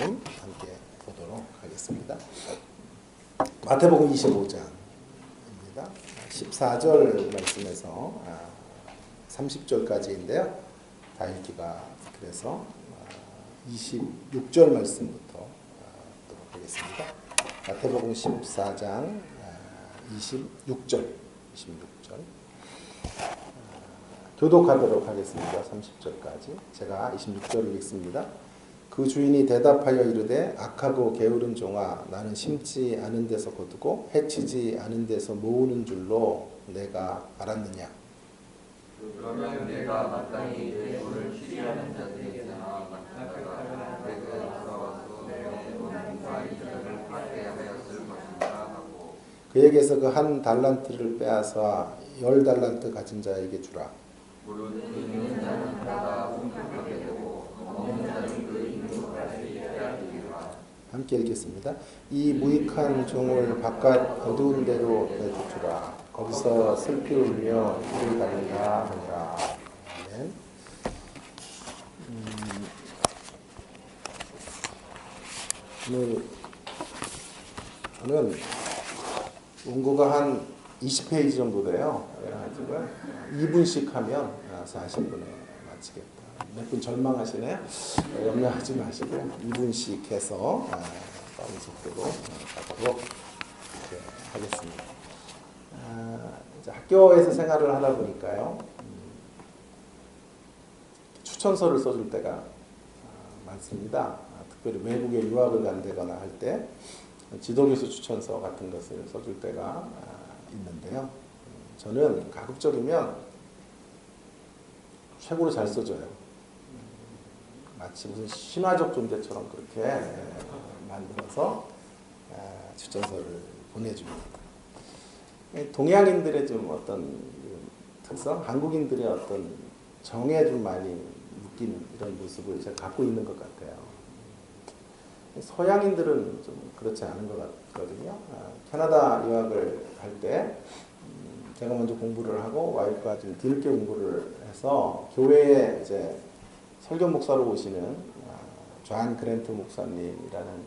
함께 보도록 하겠습니다. 마태복음 25장입니다. 14절 말씀에서 30절까지인데요. 다 읽기가 그래서 26절 말씀부터 보도록 하겠습니다. 마태복음 14장 26절 교독하도록 하겠습니다. 30절까지 제가 26절을 읽습니다. 그 주인이 대답하여 이르되 악하고 게으른 종아, 나는 심지 않은 데서 거두고 해치지 않은 데서 모으는 줄로 내가 알았느냐. 그러면 내가 마땅히 내 돈을 취리하는 자들에게나 마땅하게 내게 돌아와서 내 돈과 이자를 받게 하였을 것인가 하고, 그에게서 그 한 달란트를 빼앗아 10달란트 가진 자에게 주라. 무릇 있는 자는 받아 풍족하게 되고 없는 자는 그 있는 것까지 빼앗기리라. 함께 읽겠습니다. 이 무익한 종을 바깥 어두운 데로 내주라. 거기서 슬피 울며 이를 갈리라 하니라. 아멘. 오늘 원고가 한 20페이지 정도 돼요. 그래가지고 2분씩 하면 40분에 마치겠다. 몇 분 절망하시네요. 염려하지 마시고 2분씩 해서 빠른 속도로 가도록 하겠습니다. 이제 학교에서 생활을 하다 보니까요. 추천서를 써줄 때가 많습니다. 특별히 외국에 유학을 간다거나 할 때 지도교수 추천서 같은 것을 써줄 때가 있는데요. 저는 가급적이면 최고로 잘 써줘요. 마치 무슨 신화적 존재처럼 그렇게 만들어서 추천서를 보내줍니다. 동양인들의 좀 어떤 특성, 한국인들의 어떤 정에 좀 많이 묶인 이런 모습을 제가 갖고 있는 것 같아요. 서양인들은 좀 그렇지 않은 것 같거든요. 캐나다 유학을 갈 때 제가 먼저 공부를 하고 와이프가 좀 뒤늦게 공부를 해서 교회에 이제 설교 목사로 오시는 존 그랜트 목사님이라는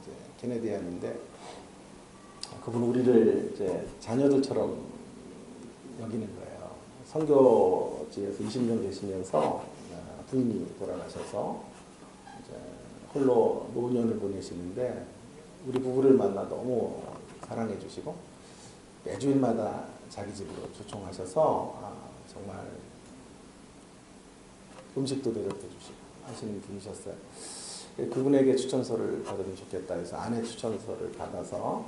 이제 캐네디언인데 그분 우리를 이제 자녀들처럼 여기는 거예요. 선교지에서 20년 계시면서 부인이 돌아가셔서 이제 홀로 노년을 보내시는데 우리 부부를 만나 너무 사랑해 주시고 매주일마다 자기 집으로 초청하셔서 정말 음식도 대접해 주시고 하시는 분이셨어요. 그분에게 추천서를 받으면 좋겠다 해서 아내 추천서를 받아서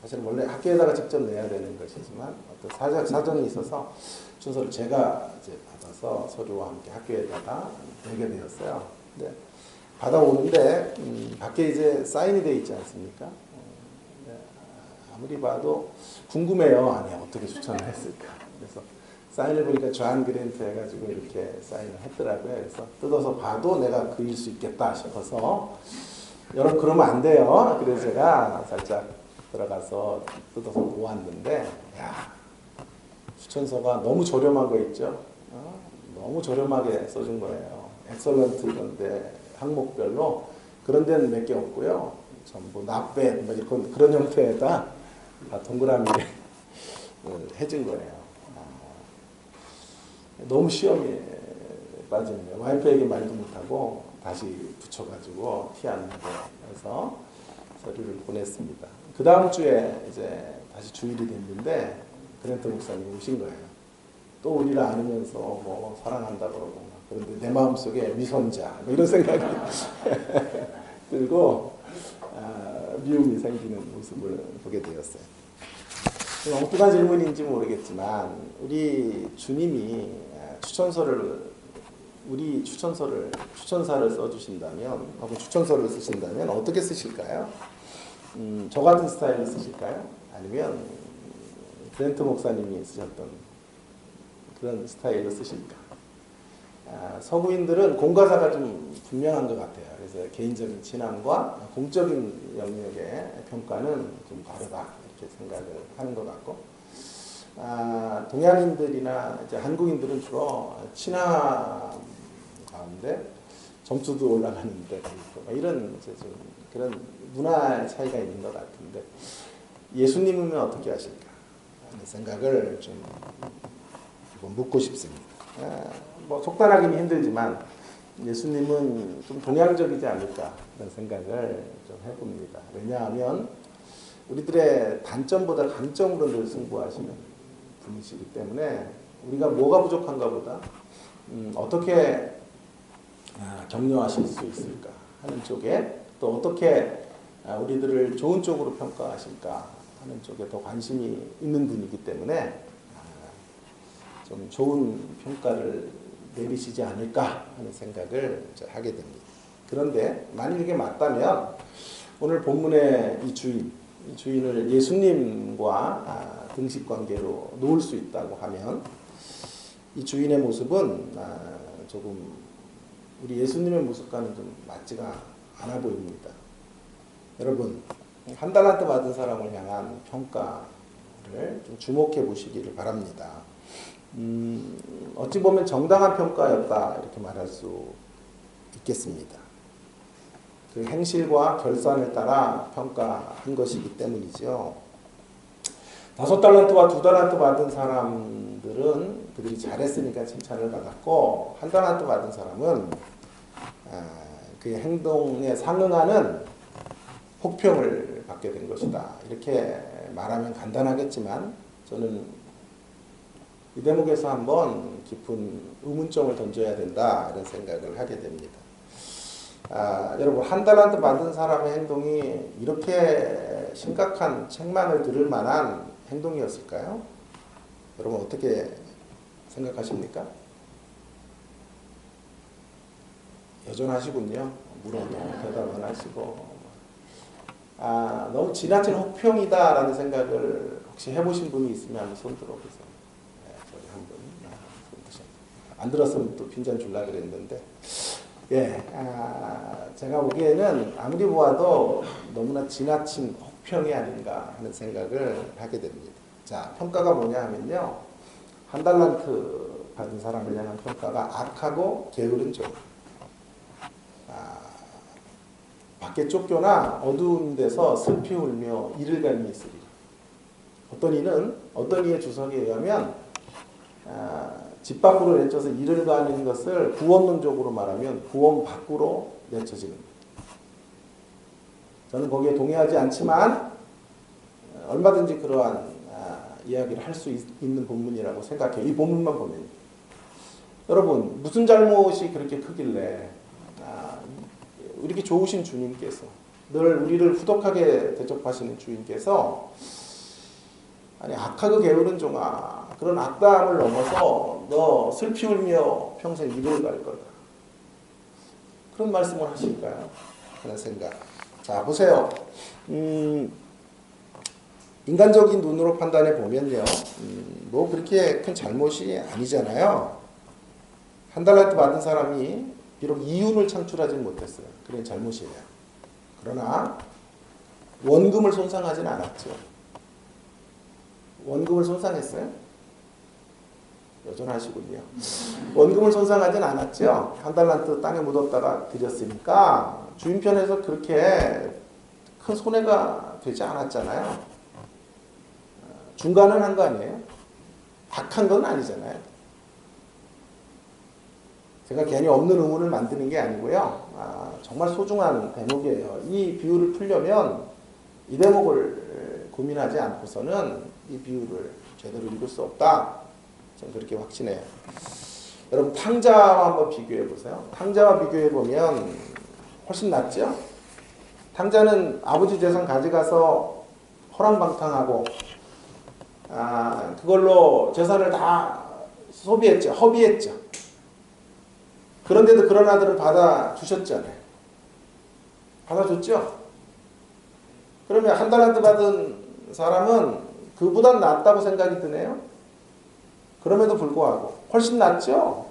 사실 원래 학교에다가 직접 내야 되는 것이지만 어떤 사정이 있어서 추천서를 제가 이제 받아서 서류와 함께 학교에다가 내게 되었어요. 근데 받아오는데 밖에 이제 사인이 되어 있지 않습니까? 아무리 봐도 궁금해요. 안에 어떻게 추천을 했을까. 그래서 사인을 보니까 존 그랜트 해가지고 이렇게 사인을 했더라고요. 그래서 뜯어서 봐도 내가 그릴 수 있겠다 싶어서 여러분 그러면 안 돼요. 그래서 제가 살짝 들어가서 뜯어서 보았는데 야, 추천서가 너무 저렴한 거 있죠. 너무 저렴하게 써준 거예요. 엑설런트 이런데 항목별로 그런 데는 몇 개 없고요. 전부 납배 뭐 그런 형태에다 다 동그라미를 해준 거예요. 너무 시험에 빠지네요. 와이프에게 말도 못하고 다시 붙여가지고 티 안 나게 해서 서류를 보냈습니다. 그 다음 주에 이제 다시 주일이 됐는데 그랜트 목사님이 오신 거예요. 또 우리를 안으면서 뭐 사랑한다 그러고 그런데 내 마음속에 미선자 뭐 이런 생각이 들고 미움이 생기는 모습을 보게 되었어요. 엉뚱한 질문인지 모르겠지만 우리 주님이 우리 추천사를 써주신다면 혹은 추천서를 쓰신다면 어떻게 쓰실까요? 저 같은 스타일로 쓰실까요? 아니면 그랜트 목사님이 쓰셨던 그런 스타일로 쓰실까? 서구인들은 공과사가 좀 분명한 것 같아요. 그래서 개인적인 친함과 공적인 영역의 평가는 좀 다르다 이렇게 생각을 하는 것 같고, 동양인들이나 이제 한국인들은 주로 친함 가운데 점수도 올라가는 데가 있고 이런 이제 좀 그런 문화 차이가 있는 것 같은데 예수님은 어떻게 하실까 하는 생각을 좀 묻고 싶습니다. 뭐 속단하기는 힘들지만 예수님은 좀 동양적이지 않을까 하는 생각을 좀 해봅니다. 왜냐하면 우리들의 단점보다 강점으로 늘 승부하시는 분이시기 때문에 우리가 뭐가 부족한가 보다 어떻게 격려하실 수 있을까 하는 쪽에 또 어떻게 우리들을 좋은 쪽으로 평가하실까 하는 쪽에 더 관심이 있는 분이기 때문에 좀 좋은 평가를 내리시지 않을까 하는 생각을 하게 됩니다. 그런데 만일 이게 맞다면 오늘 본문의 이 주인을 예수님과 등식관계로 놓을 수 있다고 하면 이 주인의 모습은 조금 우리 예수님의 모습과는 좀 맞지가 않아 보입니다. 여러분, 한 달란트 받은 사람을 향한 평가를 좀 주목해 보시기를 바랍니다. 어찌 보면 정당한 평가였다 이렇게 말할 수 있겠습니다. 그 행실과 결산을 따라 평가한 것이기 때문이죠. 5달란트와 2달란트 받은 사람들은 그들이 잘했으니까 칭찬을 받았고 1달란트 받은 사람은 그의 행동에 상응하는 혹평을 받게 된 것이다. 이렇게 말하면 간단하겠지만 저는 이 대목에서 한번 깊은 의문점을 던져야 된다 이런 생각을 하게 됩니다. 여러분 1달란트 받은 사람의 행동이 이렇게 심각한 책망을 들을 만한 행동이었을까요? 여러분 어떻게 생각하십니까? 여전하시군요. 물어도 대답 안 하시고 너무 지나친 혹평이다라는 생각을 혹시 해보신 분이 있으면 한번 손 들어보세요. 저기 한 분. 안 들었으면 또 핀잔 주려고 그랬는데 제가 보기에는 아무리 보아도 너무나 지나친 혹평이 아닌가 하는 생각을 하게 됩니다. 자, 평가가 뭐냐 하면요. 1달란트 받은 사람을 향한 평가가 악하고 게으른 종. 밖에 쫓겨나 어두운 데서 슬피 울며 이를 갈미 있으리라. 어떤 이의 주석에 의하면 집 밖으로 내쳐서 이를 가는 것을 구원론적으로 말하면 구원 밖으로 내쳐지는 것. 저는 거기에 동의하지 않지만 얼마든지 그러한 이야기를 할 수 있는 본문이라고 생각해요. 이 본문만 보면. 여러분 무슨 잘못이 그렇게 크길래 이렇게 좋으신 주님께서 늘 우리를 후덕하게 대접하시는 주인께서 악하고 게으른 종아 그런 악담을 넘어서 너 슬피 울며 평생 이를 갈 거다. 그런 말씀을 하실까요? 하는 생각. 자 보세요. 인간적인 눈으로 판단해 보면요. 뭐 그렇게 큰 잘못이 아니잖아요. 1달란트 받은 사람이 비록 이윤을 창출하지는 못했어요. 그게 잘못이에요. 그러나 원금을 손상하지는 않았죠. 원금을 손상했어요? 여전하시군요. 원금을 손상하진 않았죠. 1달란트 땅에 묻었다가 드렸으니까 주인 편에서 그렇게 큰 손해가 되지 않았잖아요. 중간은 한 거 아니에요? 박한 건 아니잖아요. 제가 괜히 없는 의문을 만드는 게 아니고요. 정말 소중한 대목이에요. 이 비유를 풀려면 이 대목을 고민하지 않고서는 이 비유를 제대로 읽을 수 없다. 저는 그렇게 확신해요. 여러분 탕자와 한번 비교해 보세요. 탕자와 비교해 보면 훨씬 낫죠? 탕자는 아버지 재산 가져가서 허랑방탕하고 그걸로 재산을 다 소비했죠. 허비했죠. 그런데도 그런 아들은 받아주셨잖아요. 받아줬죠? 그러면 1달란트 받은 사람은 그보단 낫다고 생각이 드네요. 그럼에도 불구하고 훨씬 낫죠?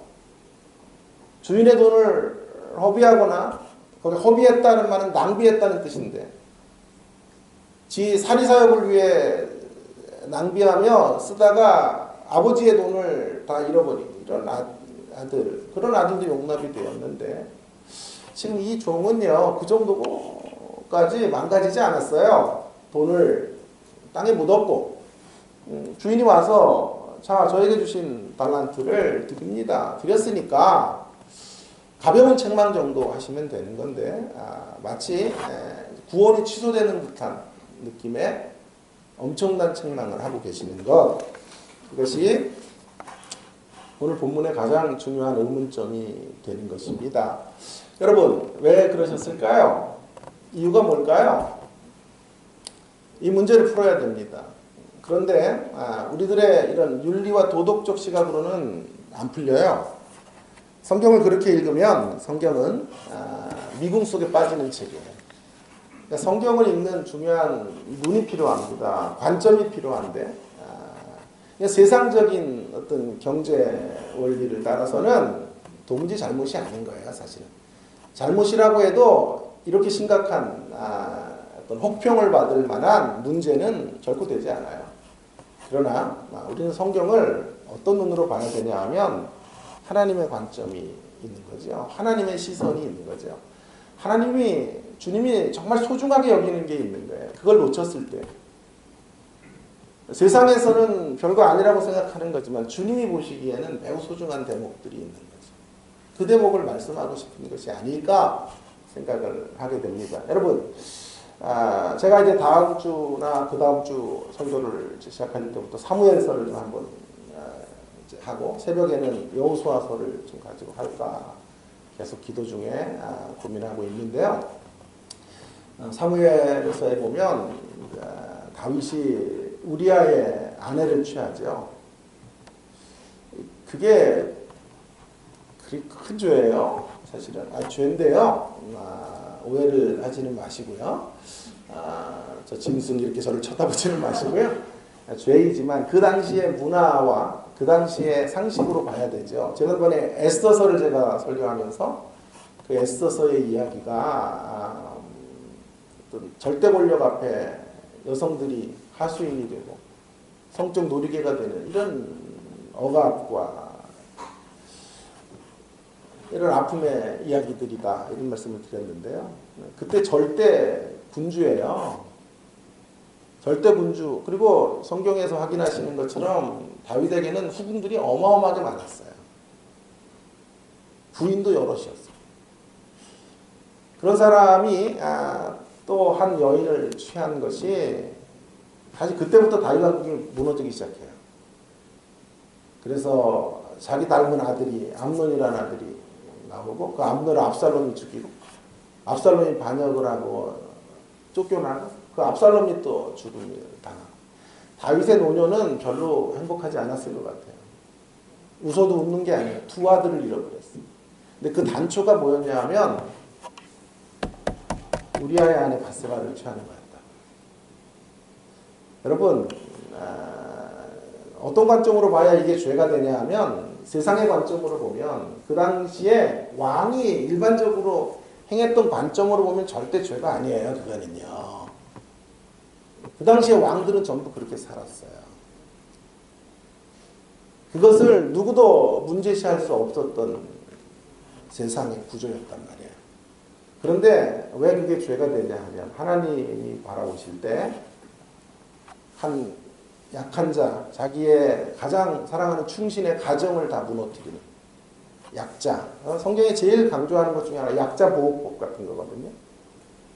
주인의 돈을 허비하거나 거기 허비했다는 말은 낭비했다는 뜻인데 지 사리사욕을 위해 낭비하며 쓰다가 아버지의 돈을 다 잃어버린 이런 아들, 그런 아들도 용납이 되었는데 지금 이 종은요, 그 정도까지 망가지지 않았어요. 돈을 땅에 묻었고, 주인이 와서, 자, 저에게 주신 달란트를 드립니다. 드렸으니까, 가벼운 책망 정도 하시면 되는 건데, 마치 구원이 취소되는 듯한 느낌의 엄청난 책망을 하고 계시는 것, 이것이 오늘 본문의 가장 중요한 의문점이 되는 것입니다. 여러분, 왜 그러셨을까요? 이유가 뭘까요? 이 문제를 풀어야 됩니다. 그런데 우리들의 이런 윤리와 도덕적 시각으로는 안 풀려요. 성경을 그렇게 읽으면 성경은 미궁 속에 빠지는 책이에요. 그러니까 성경을 읽는 중요한 눈이 필요합니다. 관점이 필요한데 세상적인 어떤 경제 원리를 따라서는 도무지 잘못이 아닌 거예요, 사실은. 잘못이라고 해도 이렇게 심각한 어떤 혹평을 받을 만한 문제는 결코 되지 않아요. 그러나 우리는 성경을 어떤 눈으로 봐야 되냐 하면 하나님의 관점이 있는 거죠. 하나님의 시선이 있는 거죠. 주님이 정말 소중하게 여기는 게 있는 거예요. 그걸 놓쳤을 때. 세상에서는 별거 아니라고 생각하는 거지만 주님이 보시기에는 매우 소중한 대목들이 있는 거죠. 그 대목을 말씀하고 싶은 것이 아닐까 생각을 하게 됩니다. 여러분, 제가 이제 다음 주나 그 다음 주 설교를 시작할 때부터 사무엘서를 좀 한번 하고 새벽에는 여호수아서를 좀 가지고 할까 계속 기도 중에 고민하고 있는데요. 사무엘서에 보면 다윗이 우리아의 아내를 취하죠. 그게 그리 큰 죄예요. 사실은 죄인데요. 오해를 하지는 마시고요. 저 짐승 이렇게 저를 쳐다보지는 마시고요. 죄이지만 그 당시의 문화와 그 당시의 상식으로 봐야 되죠. 지난번에 에스더서를 제가 설교하면서 그 에스더서의 이야기가 어떤 절대 권력 앞에 여성들이 하수인이 되고 성적 놀이개가 되는 이런 억압과 이런 아픔의 이야기들이다 이런 말씀을 드렸는데요. 그때 절대 군주예요. 절대 군주. 그리고 성경에서 확인하시는 것처럼 다윗에게는 후궁들이 어마어마하게 많았어요. 부인도 여럿이었어요. 그런 사람이 또 한 여인을 취한 것이 사실 그때부터 다윗 왕국이 무너지기 시작해요. 그래서 자기 닮은 아들이 암논이라는 아들이 나오고 그 암논을 압살롬이 죽이고 압살롬이 반역을 하고 쫓겨나고 그 압살롬이 또 죽음을 당하고 다윗의 노년은 별로 행복하지 않았을 것 같아요. 웃어도 웃는 게 아니에요. 두 아들을 잃어버렸어요. 근데 그 단초가 뭐였냐 하면 우리아의 아내 바세바를 취하는 거였다. 여러분 어떤 관점으로 봐야 이게 죄가 되냐 하면 세상의 관점으로 보면 그 당시에 왕이 일반적으로 행했던 관점으로 보면 절대 죄가 아니에요. 그거는요. 그 당시에 왕들은 전부 그렇게 살았어요. 그것을 누구도 문제시할 수 없었던 세상의 구조였단 말이에요. 그런데 왜 그게 죄가 되냐 하면 하나님이 바라보실 때 한 약한 자, 자기의 가장 사랑하는 충신의 가정을 다 무너뜨리는 약자. 성경에 제일 강조하는 것 중에 하나 약자 보호법 같은 거거든요.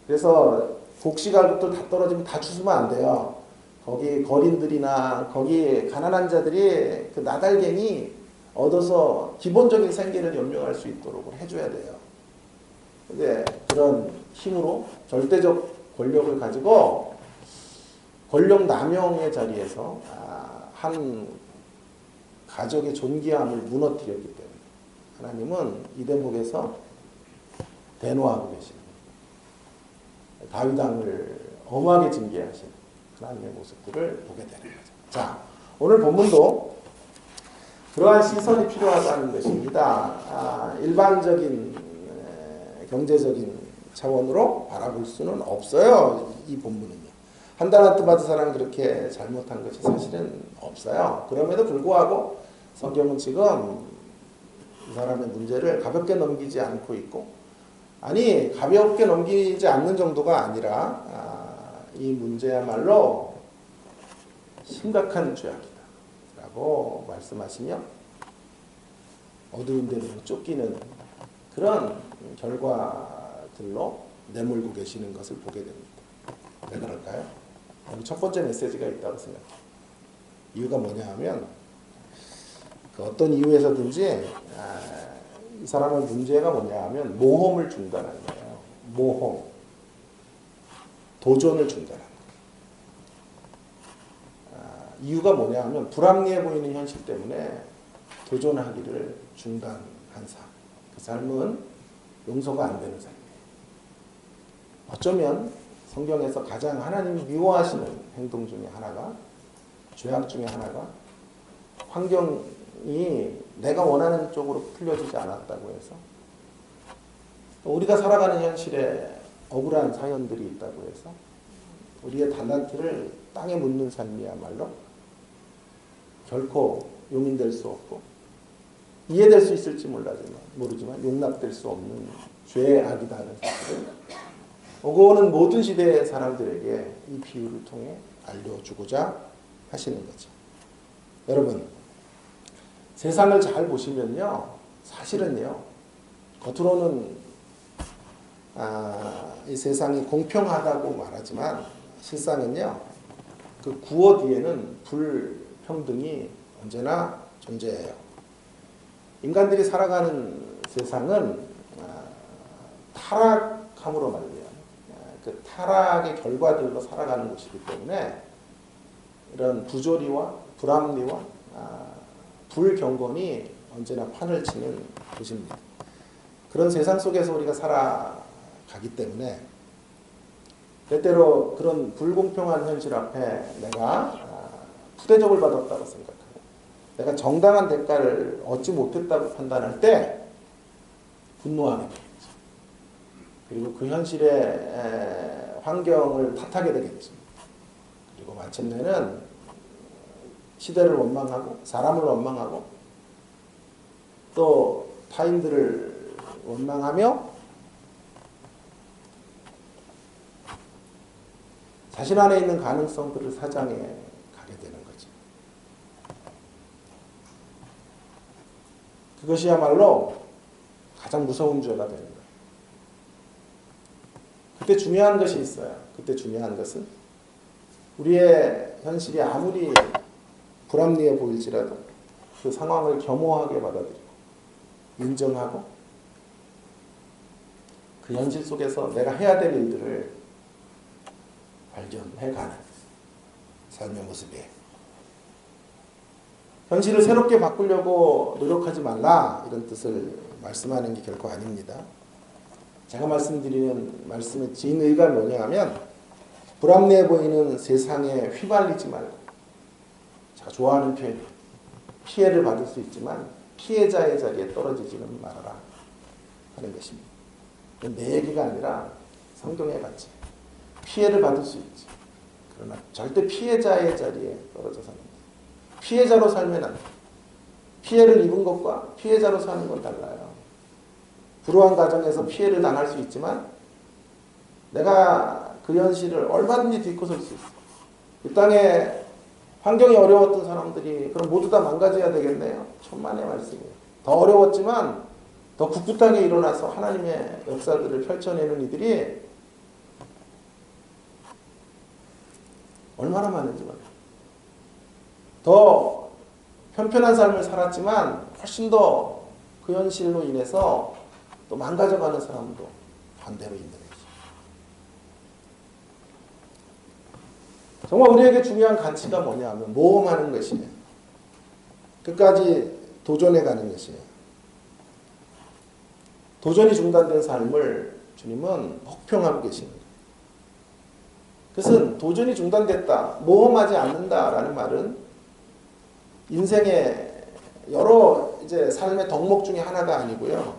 그래서 곡식알부터 다 떨어지면 다 주스면 안 돼요. 거기 거린들이나 거기 가난한 자들이 그 나달갱이 얻어서 기본적인 생계를 연명할 수 있도록 해줘야 돼요. 근데 그런 힘으로 절대적 권력을 가지고 권력 남용의 자리에서 한 가족의 존귀함을 무너뜨렸기 때문에 하나님은 이 대목에서 대노하고 계시는 다윗 왕을 엄하게 징계하시는 하나님의 모습들을 보게 되는 거죠. 자, 오늘 본문도 그러한 시선이 필요하다는 것입니다. 일반적인 경제적인 차원으로 바라볼 수는 없어요. 이 본문은요. 한 달란트 받은 사람은 그렇게 잘못한 것이 사실은 없어요. 그럼에도 불구하고 성경은 지금 이 사람의 문제를 가볍게 넘기지 않고 있고 아니 가볍게 넘기지 않는 정도가 아니라 이 문제야말로 심각한 죄악이다 라고 말씀하시며 어두운 데로 쫓기는 그런 결과들로 내몰고 계시는 것을 보게 됩니다. 왜 그럴까요? 여기 첫 번째 메시지가 있다고 생각해요. 이유가 뭐냐 하면 그 어떤 이유에서든지 이 사람의 문제가 뭐냐 하면 모험을 중단하는 거예요. 모험. 도전을 중단하는 거예요. 이유가 뭐냐 하면 불합리해 보이는 현실 때문에 도전하기를 중단한 삶. 그 삶은 용서가 안 되는 삶이에요. 어쩌면 성경에서 가장 하나님이 미워하시는 행동 중에 하나가 죄악 중에 하나가 환경이 내가 원하는 쪽으로 풀려지지 않았다고 해서 우리가 살아가는 현실에 억울한 사연들이 있다고 해서 우리의 달란트를 땅에 묻는 삶이야말로 결코 용인될 수 없고 이해될 수 있을지 모르지만 용납될 수 없는 죄악이다 하는 사실을 오고오는 모든 시대의 사람들에게 이 비유를 통해 알려주고자 하시는 거죠. 여러분, 세상을 잘 보시면요, 사실은요, 겉으로는 이 세상이 공평하다고 말하지만 실상은요, 그 구호 뒤에는 불평등이 언제나 존재해요. 인간들이 살아가는 세상은 타락함으로 말미암아 그 타락의 결과들로 살아가는 것이기 때문에 이런 부조리와 불합리와 불경건이 언제나 판을 치는 곳입니다. 그런 세상 속에서 우리가 살아가기 때문에 때때로 그런 불공평한 현실 앞에 내가 부대접을 받았다고 생각하고 내가 정당한 대가를 얻지 못했다고 판단할 때 분노하게 되겠죠. 그리고 그 현실의 환경을 탓하게 되겠죠. 그리고 마침내는 시대를 원망하고 사람을 원망하고 또 타인들을 원망하며 자신 안에 있는 가능성들을 사장해 가게 되는 거죠. 그것이야말로 가장 무서운 죄가 되는 거예요. 그때 중요한 것이 있어요. 그때 중요한 것은 우리의 현실이 아무리 불합리해 보일지라도 그 상황을 겸허하게 받아들이고 인정하고 그 현실 속에서 내가 해야 될 일들을 발견해가는 삶의 모습이에요. 현실을 새롭게 바꾸려고 노력하지 말라 이런 뜻을 말씀하는 게 결코 아닙니다. 제가 말씀드리는 말씀의 진의가 뭐냐 하면 불합리해 보이는 세상에 휘말리지 말고 제가 좋아하는 표현이에요. 피해를 받을 수 있지만 피해자의 자리에 떨어지지는 말아라 하는 것입니다. 내 얘기가 아니라 성경의 가치. 피해를 받을 수 있지. 그러나 절대 피해자의 자리에 떨어져서는 안 돼. 피해자로 살면 안 돼. 피해를 입은 것과 피해자로 사는 건 달라요. 불우한 가정에서 피해를 당할 수 있지만 내가 그 현실을 얼마든지 딛고 설 수 있어. 이 땅에 환경이 어려웠던 사람들이 그럼 모두 다 망가져야 되겠네요. 천만의 말씀이에요. 더 어려웠지만 더 굳굳하게 일어나서 하나님의 역사들을 펼쳐내는 이들이 얼마나 많은지 몰라요. 더 편편한 삶을 살았지만 훨씬 더 그 현실로 인해서 또 망가져가는 사람도 반대로 있는 거죠. 정말 우리에게 중요한 가치가 뭐냐 하면 모험하는 것이에요. 끝까지 도전해가는 것이에요. 도전이 중단된 삶을 주님은 혹평하고 계십니다. 그것은 도전이 중단됐다, 모험하지 않는다라는 말은 인생의 여러 이제 삶의 덕목 중에 하나가 아니고요.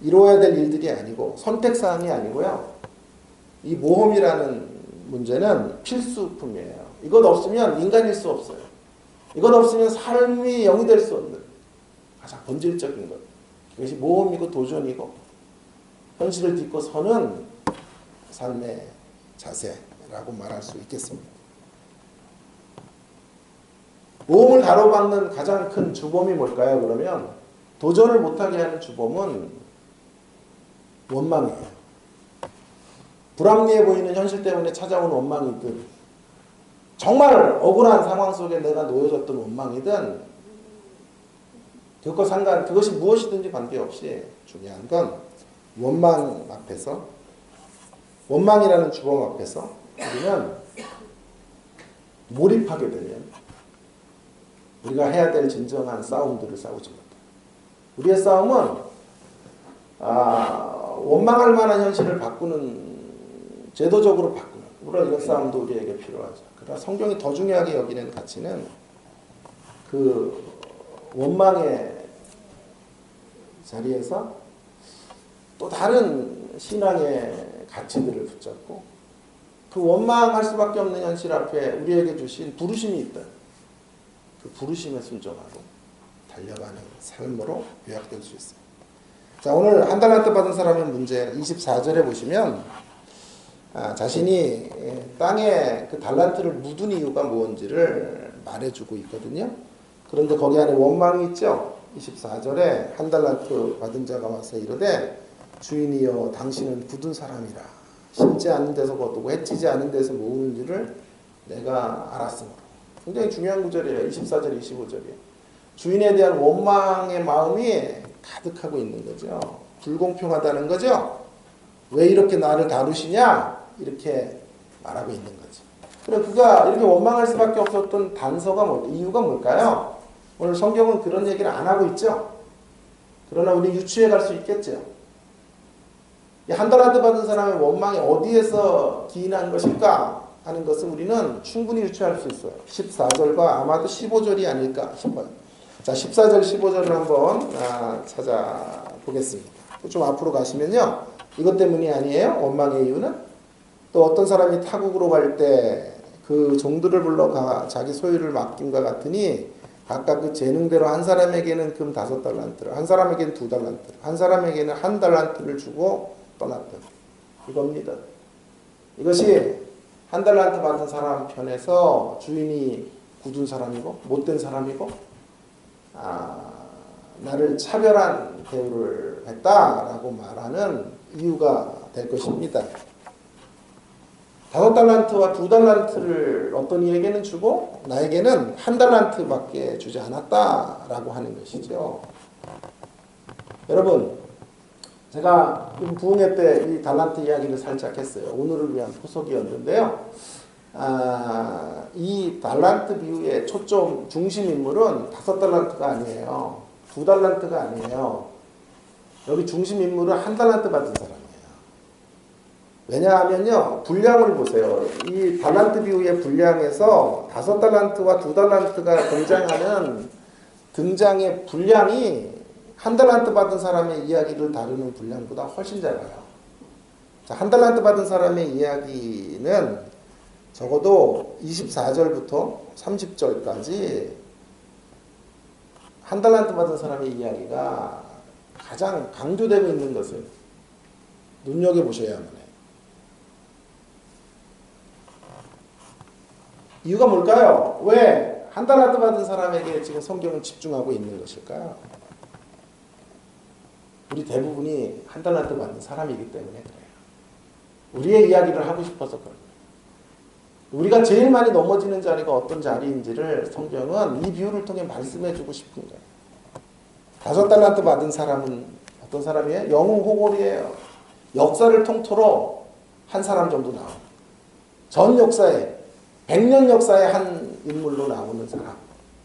이루어야 될 일들이 아니고 선택사항이 아니고요. 이 모험이라는 문제는 필수품이에요. 이것 없으면 인간일 수 없어요. 이것 없으면 삶이 영이 될 수 없는 가장 본질적인 것. 이것이 모험이고 도전이고 현실을 딛고 서는 삶의 자세라고 말할 수 있겠습니다. 모험을 가로막는 가장 큰 주범이 뭘까요? 그러면 도전을 못하게 하는 주범은 원망이에요. 불합리해 보이는 현실 때문에 찾아온 원망이든 정말 억울한 상황 속에 내가 놓여졌던 원망이든 그것이 무엇이든지 관계없이 중요한 건 원망 앞에서, 원망이라는 주범 앞에서 우리는 몰입하게 되면 우리가 해야 될 진정한 싸움들을 싸우지 못해요. 우리의 싸움은 원망할 만한 현실을 바꾸는, 제도적으로 바꾸는, 물론 이런 싸움도 우리에게 필요하죠. 그러나 성경이 더 중요하게 여기는 가치는 그 원망의 자리에서 또 다른 신앙의 가치들을 붙잡고 그 원망할 수밖에 없는 현실 앞에 우리에게 주신 부르심이 있다. 그 부르심에 순종하고 달려가는 삶으로 요약될 수 있어요. 자, 오늘 한 달란트 받은 사람의 문제 24절에 보시면 자신이 땅에 그 달란트를 묻은 이유가 무엇인지를 말해주고 있거든요. 그런데 거기 안에 원망이 있죠. 24절에 한 달란트 받은 자가 와서 이르되 주인이여 당신은 굳은 사람이라 심지 않은 데서 거두고 해치지 않은 데서 모으는 줄을 내가 알았으므로. 굉장히 중요한 구절이에요. 24절 25절이에요. 주인에 대한 원망의 마음이 가득하고 있는 거죠. 불공평하다는 거죠. 왜 이렇게 나를 다루시냐 이렇게 말하고 있는 거죠. 그럼 그가 이렇게 원망할 수밖에 없었던 단서가 이유가 뭘까요? 오늘 성경은 그런 얘기를 안 하고 있죠. 그러나 우리 유추해 갈 수 있겠죠. 한 달란트 받은 사람의 원망이 어디에서 기인한 것일까 하는 것을 우리는 충분히 유추할 수 있어요. 14절과 아마도 15절이 아닐까 싶어요. 자, 14절 15절을 한번 찾아보겠습니다. 좀 앞으로 가시면요. 이것 때문이 아니에요. 원망의 이유는 또 어떤 사람이 타국으로 갈 때 그 종들을 불러 자기 소유를 맡김과 같으니 각각 그 재능대로 한 사람에게는 금 5달란트를, 한 사람에게는 2달란트를, 한 사람에게는 1달란트를 주고 떠났다. 이겁니다. 이것이 한 달란트 받은 사람 편에서 주인이 굳은 사람이고 못된 사람이고 나를 차별한 대우를 했다라고 말하는 이유가 될 것입니다. 5달란트와 2달란트를 어떤 이에게는 주고 나에게는 1달란트밖에 주지 않았다라고 하는 것이죠. 여러분, 제가 부흥회 때 이 달란트 이야기를 살짝 했어요. 오늘을 위한 포석이었는데요. 이 달란트 비유의 초점 중심 인물은 5달란트가 아니에요. 2달란트가 아니에요. 여기 중심 인물은 1달란트 받은 사람이에요. 왜냐하면요, 분량을 보세요. 이 달란트 비유의 분량에서 5달란트와 2달란트가 등장하는 등장의 분량이 1달란트 받은 사람의 이야기를 다루는 분량보다 훨씬 작아요. 자, 1달란트 받은 사람의 이야기는 적어도 24절부터 30절까지 1달란트 받은 사람의 이야기가 가장 강조되고 있는 것을 눈여겨보셔야만 해요. 이유가 뭘까요? 왜 1달란트 받은 사람에게 지금 성경은 집중하고 있는 것일까요? 우리 대부분이 1달란트 받은 사람이기 때문에 그래요. 우리의 이야기를 하고 싶어서 그래요. 우리가 제일 많이 넘어지는 자리가 어떤 자리인지를 성경은 이 비유를 통해 말씀해주고 싶은 거예요. 5달란트 받은 사람은 어떤 사람이에요? 영웅 호골이에요. 역사를 통틀어 한 사람 정도 나와요. 전 역사에 100년 역사의 한 인물로 나오는 사람.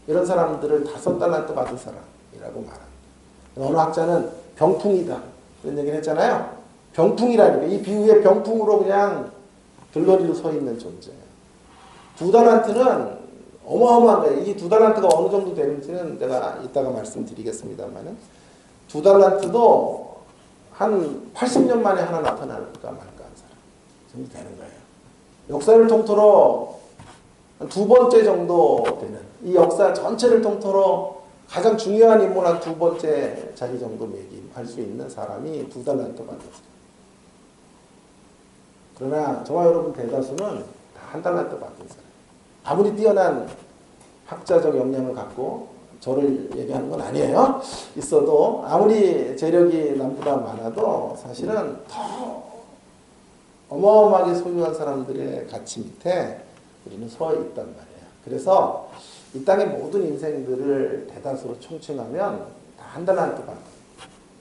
이런 사람들을 5달란트 받은 사람이라고 말합니다. 어느 학자는 병풍이다. 그런 얘기를 했잖아요. 병풍이라는 게 이 비유의 병풍으로 그냥 들러리로 서 있는 존재예요. 2달란트는 어마어마한 거예요. 이 2달란트가 어느 정도 되는지는 내가 이따가 말씀드리겠습니다만은 2달란트도 한 80년 만에 하나 나타날까 말까 한 사람 정도 되는 거예요. 역사를 통틀어 한 2번째 정도 되는, 이 역사 전체를 통틀어 가장 중요한 인물 한 2번째 자리 정도 매김할 수 있는 사람이 2달란트 받았어요. 그러나 저와 여러분 대다수는 다 한 달란트 받은 사람. 아무리 뛰어난 학자적 역량을 갖고 저를 얘기하는 건 아니에요. 있어도 아무리 재력이 남보다 많아도 사실은 더 어마어마하게 소유한 사람들의 가치 밑에 우리는 서 있단 말이에요. 그래서 이 땅의 모든 인생들을 대다수로 총칭하면 다 한 달란트 받은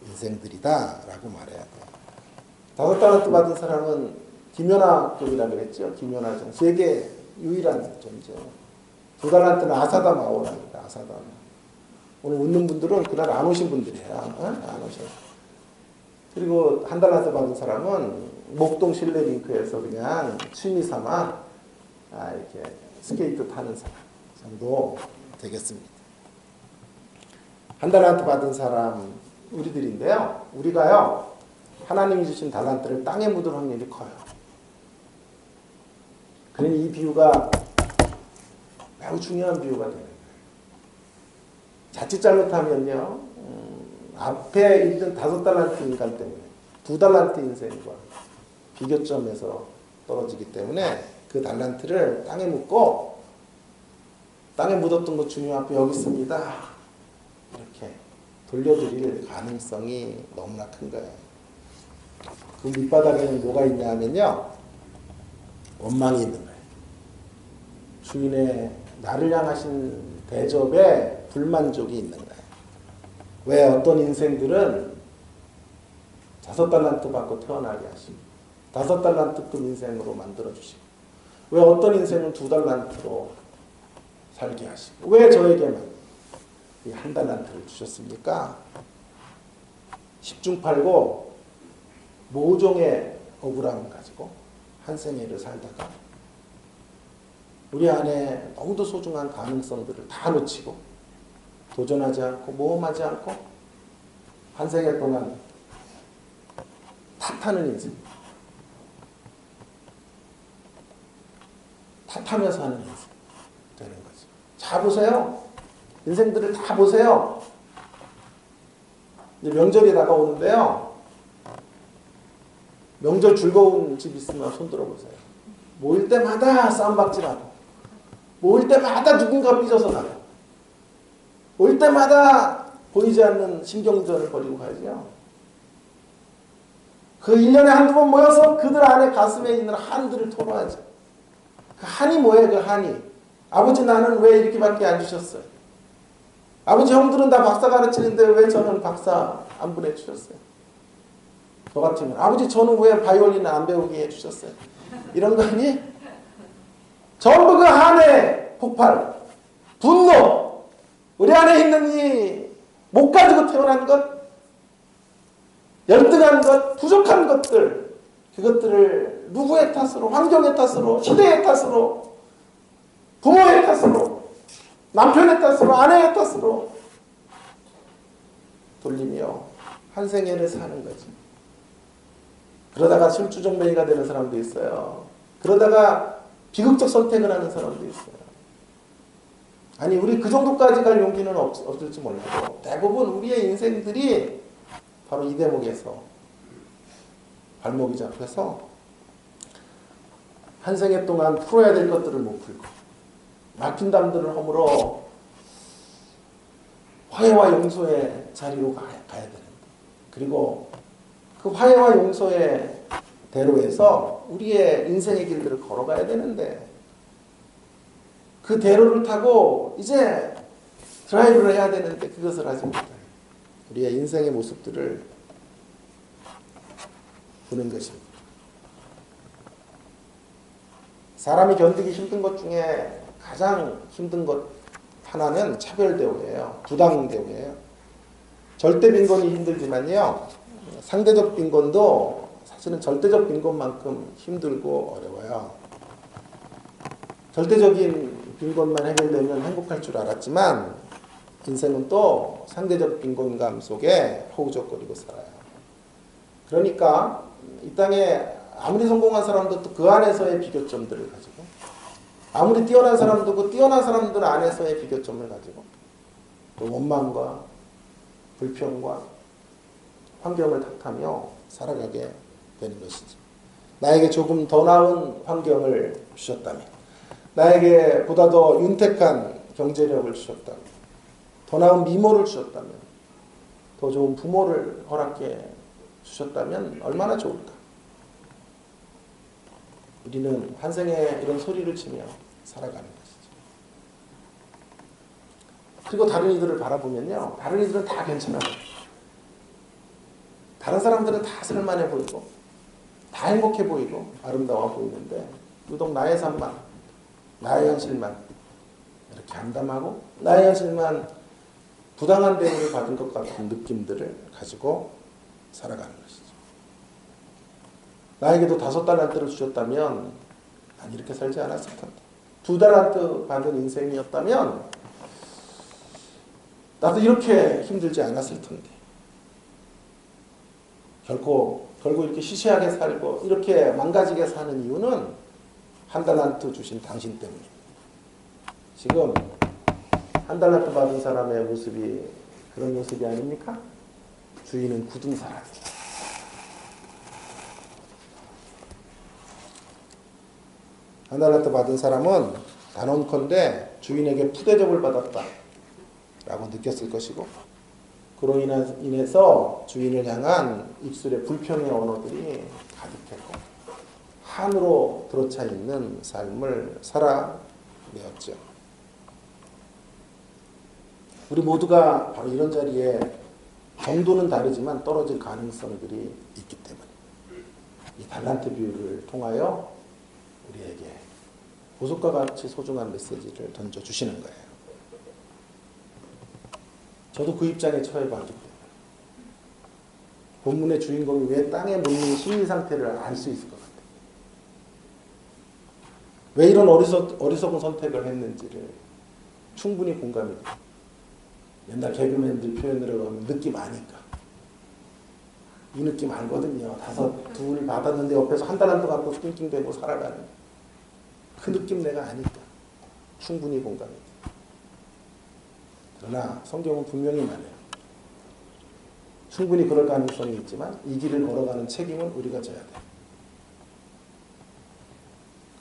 인생들이다라고 말해야 돼요. 5달란트 받은 사람은 김연아급이라고 그랬죠. 김연아정. 세계 유일한 존재. 2달란트는 아사다 마오랍니다. 아사다. 오늘 웃는 분들은 그날 안 오신 분들이에요. 안 오셔. 그리고 1달란트 받은 사람은 목동 실내링크에서 그냥 취미 삼아 이렇게 스케이트 타는 사람 정도 되겠습니다. 1달란트 받은 사람 우리들인데요. 우리가요. 하나님이 주신 달란트를 땅에 묻을 확률이 커요. 그러니 이 비유가 매우 중요한 비유가 되는 거예요. 자칫 잘못하면요. 앞에 있는 5달란트 인간 때문에 2달란트 인생과 비교점에서 떨어지기 때문에 그 달란트를 땅에 묻고 땅에 묻었던 것 주님 앞에 여기 있습니다. 이렇게 돌려드릴 가능성이 너무나 큰 거예요. 그 밑바닥에는 뭐가 있냐 하면요. 원망이 있는 거예요. 주인의 나를 향하신 대접에 불만족이 있는 거예요. 왜 어떤 인생들은 5달란트 받고 태어나게 하시고 5달란트급 인생으로 만들어주시고 왜 어떤 인생은 2달란트로 살게 하시고 왜 저에게만 이 1달란트를 주셨습니까? 10중 8구 모종의 억울함을 가지고 한 생애를 살다가 우리 안에 너무도 소중한 가능성들을 다 놓치고 도전하지 않고 모험하지 않고 한 생애 동안 탓하는 인생, 탓하면서 하는 인생 되는 거죠. 자 보세요. 인생들을 다 보세요. 이제 명절이 다가오는데요. 명절 즐거운 집 있으면 손 들어보세요. 모일 때마다 싸움박질하고 모일 때마다 누군가 삐져서 가고 올 때마다 보이지 않는 신경전을 벌이고 가야죠. 그 1년에 한두 번 모여서 그들 안에 가슴에 있는 한들을 토로하죠. 그 한이 뭐예요? 그 한이. 아버지 나는 왜 이렇게밖에 안 주셨어요? 아버지 형들은 다 박사 가르치는데 왜 저는 박사 안 보내주셨어요? 저 같으면 아버지 저는 왜 바이올린 안 배우게 해주셨어요? 이런 거 아니? 전부 그 한의 폭발, 분노, 우리 안에 있는 이 못 가지고 태어난 것, 열등한 것, 부족한 것들, 그것들을 누구의 탓으로, 환경의 탓으로, 시대의 탓으로, 부모의 탓으로, 남편의 탓으로, 아내의 탓으로 돌리며 한 생애를 사는 거지. 그러다가 술주정뱅이가 되는 사람도 있어요. 그러다가 비극적 선택을 하는 사람도 있어요. 아니 우리 그 정도까지 갈 용기는 없을지 몰라도 대부분 우리의 인생들이 바로 이 대목에서 발목이 잡혀서 한 생애 동안 풀어야 될 것들을 못 풀고 막힌 담들을 허물어 화해와 용서의 자리로 가야 되는데 그리고 그 화해와 용서의 대로에서 우리의 인생의 길들을 걸어가야 되는데 그 대로를 타고 이제 드라이브를 해야 되는데 그것을 하지 못해요. 우리의 인생의 모습들을 보는 것입니다. 사람이 견디기 힘든 것 중에 가장 힘든 것 하나는 차별대우예요. 부당대우예요. 절대 빈곤이 힘들지만요. 상대적 빈곤도 사실은 절대적 빈곤만큼 힘들고 어려워요. 절대적인 빈곤만 해결되면 행복할 줄 알았지만 인생은 또 상대적 빈곤감 속에 허우적거리고 살아요. 그러니까 이 땅에 아무리 성공한 사람도 또 그 안에서의 비교점들을 가지고 아무리 뛰어난 사람도 그 뛰어난 사람들 안에서의 비교점을 가지고 또 원망과 불평과 환경을 탓하며 살아가게 되는 것이죠. 나에게 조금 더 나은 환경을 주셨다면, 나에게 보다 더 윤택한 경제력을 주셨다면, 더 나은 미모를 주셨다면, 더 좋은 부모를 허락해 주셨다면 얼마나 좋을까? 우리는 한 생에 이런 소리를 치며 살아가는 것이죠. 그리고 다른 이들을 바라보면요, 다른 이들은 다 괜찮아요. 다른 사람들은 다 쓸만해 보이고 다 행복해 보이고 아름다워 보이는데 유독 나의 삶만, 나의 현실만 이렇게 암담하고 나의 현실만 부당한 대우를 받은 것 같은 느낌들을 가지고 살아가는 것이죠. 나에게도 5달란트를 주셨다면 난 이렇게 살지 않았을 텐데, 2달란트 받은 인생이었다면 나도 이렇게 힘들지 않았을 텐데, 결국 이렇게 시시하게 살고 이렇게 망가지게 사는 이유는 1달란트 주신 당신 때문입니다. 지금 1달란트 받은 사람의 모습이 그런 모습이 아닙니까? 주인은 굳은 사람이다. 한 달란트 받은 사람은 단언컨대 주인에게 푸대접을 받았다 라고 느꼈을 것이고, 그로 인해서 주인을 향한 입술에 불평의 언어들이 가득했고 한으로 들어차 있는 삶을 살아내었죠. 우리 모두가 바로 이런 자리에 정도는 다르지만 떨어질 가능성들이 있기 때문에 이 달란트 비유를 통하여 우리에게 보석과 같이 소중한 메시지를 던져주시는 거예요. 저도 그 입장에 처해봤기 때문에 본문의 주인공이 왜 땅에 묻는 심리 상태를 알 수 있을 것 같아요. 왜 이런 어리석은 선택을 했는지를 충분히 공감이 돼요. 옛날 개그맨들 표현으로 하면 느낌 아니까. 이 느낌 알거든요. 2 받았는데 옆에서 1달란트 갖고 낑낑대고 살아가는 그 느낌 내가 아니까 충분히 공감이 돼요. 그러나 성경은 분명히 말해요. 충분히 그럴 가능성이 있지만 이 길을 걸어가는 책임은 우리가 져야 돼요.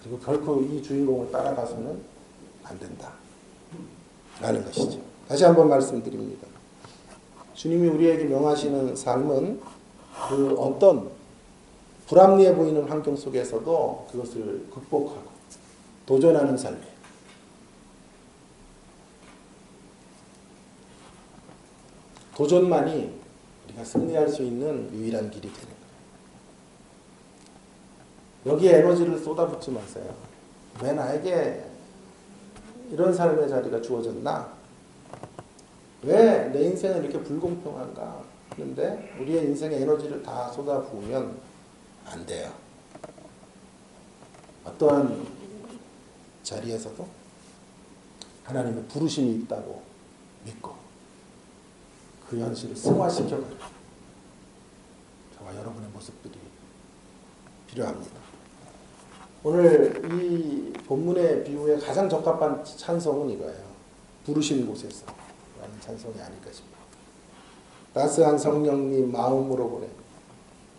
그리고 결코 이 주인공을 따라가서는 안 된다 라는 것이죠. 다시 한번 말씀드립니다. 주님이 우리에게 명하시는 삶은 그 어떤 불합리해 보이는 환경 속에서도 그것을 극복하고 도전하는 삶이에요. 도전만이 우리가 승리할 수 있는 유일한 길이 되는 거예요. 여기에 에너지를 쏟아붓지 마세요. 왜 나에게 이런 삶의 자리가 주어졌나? 왜 내 인생은 이렇게 불공평한가? 그런데 우리의 인생에 에너지를 다 쏟아부으면 안 돼요. 어떠한 자리에서도 하나님의 부르심이 있다고 믿고 그 현실을 승화시켜가는 저와 여러분의 모습들이 필요합니다. 오늘 이 본문의 비유에 가장 적합한 찬송은 이거예요. 부르신 곳에서 라는 찬송이 아닐까 싶어요. 따스한 성령님 마음으로 보내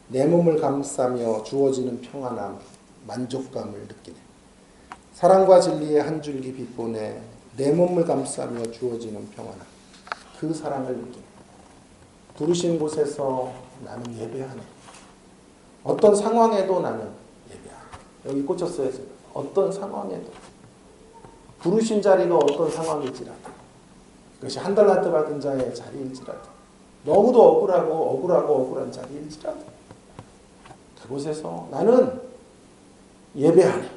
내 몸을 감싸며 주어지는 평안함, 만족감을 느끼네. 사랑과 진리의 한 줄기 빛 보내 내 몸을 감싸며 주어지는 평안함, 그 사랑을 느끼네. 부르신 곳에서 나는 예배하네. 어떤 상황에도 나는 예배하네. 여기 꽂혔어요. 어떤 상황에도. 부르신 자리가 어떤 상황일지라도, 그것이 1달란트 받은 자의 자리일지라도, 너무도 억울한 자리일지라도 그곳에서 나는 예배하네.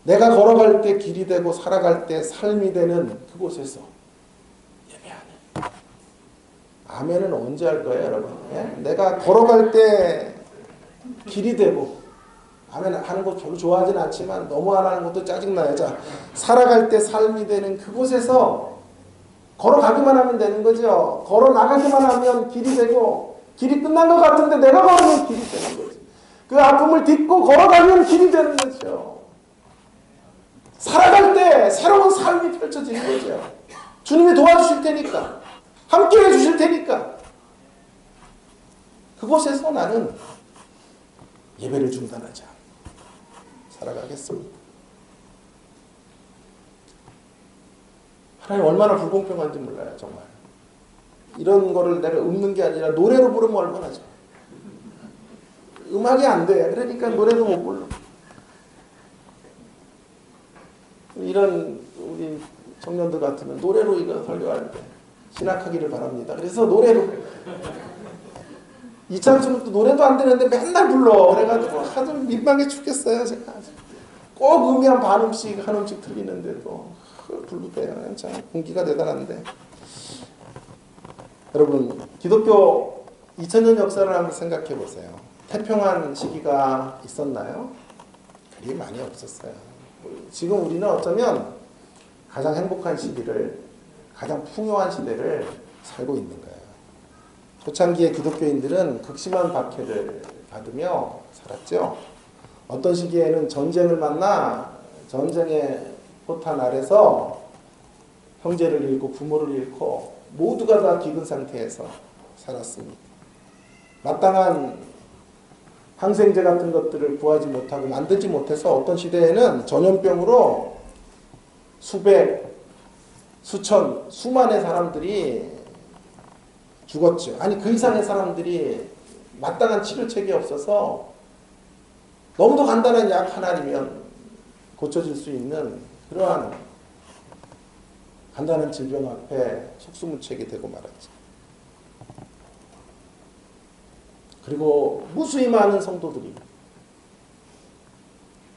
내가 걸어갈 때 길이 되고 살아갈 때 삶이 되는 그곳에서 예배하네. 아멘은 언제 할 거예요, 여러분? 예? 내가 걸어갈 때 길이 되고, 아멘 하는 거 별로 좋아하진 않지만 너무 안 하는 것도 짜증나요. 자, 살아갈 때 삶이 되는 그곳에서 걸어가기만 하면 되는 거죠. 걸어 나가기만 하면 길이 되고, 길이 끝난 것 같은데 내가 걸으면 길이 되는 거죠. 그 아픔을 딛고 걸어가면 길이 되는 거죠. 살아갈 때 새로운 삶이 펼쳐지는 거죠. 주님이 도와주실 테니까, 함께 해주실 테니까, 그곳에서 나는 예배를 중단하지 않고 살아가겠습니다. 하나님 얼마나 불공평한지 몰라요, 정말. 이런 거를 내가 읊는 게 아니라 노래로 부르면 얼마나 좋아. 음악이 안 돼. 그러니까 노래도 못 불러. 이런 우리 청년들 같으면 노래로 이거 설교하는데 신학하기를 바랍니다. 그래서 노래로. 이창수는 또 노래도 안 되는데 맨날 불러. 그래가지고 아주 민망해 죽겠어요. 제가 꼭 음이 한 음씩 한 음씩 틀리는데도 불구대요. 참 공기가 대단한데. 여러분, 기독교 2000년 역사를 한번 생각해 보세요. 태평한 시기가 있었나요? 그리 많이 없었어요. 지금 우리는 어쩌면 가장 행복한 시기를, 가장 풍요한 시대를 살고 있는 거예요. 초창기의 기독교인들은 극심한 박해를 받으며 살았죠. 어떤 시기에는 전쟁을 만나 전쟁의 포탄 아래서 형제를 잃고 부모를 잃고 모두가 다 기근 상태에서 살았습니다. 마땅한 항생제 같은 것들을 구하지 못하고 만들지 못해서 어떤 시대에는 전염병으로 수백, 수천, 수만의 사람들이 죽었죠. 아니 그 이상의 사람들이 마땅한 치료책이 없어서 너무도 간단한 약 하나이면 고쳐질 수 있는 그러한 간단한 질병 앞에 속수무책이 되고 말았죠. 그리고 무수히 많은 성도들이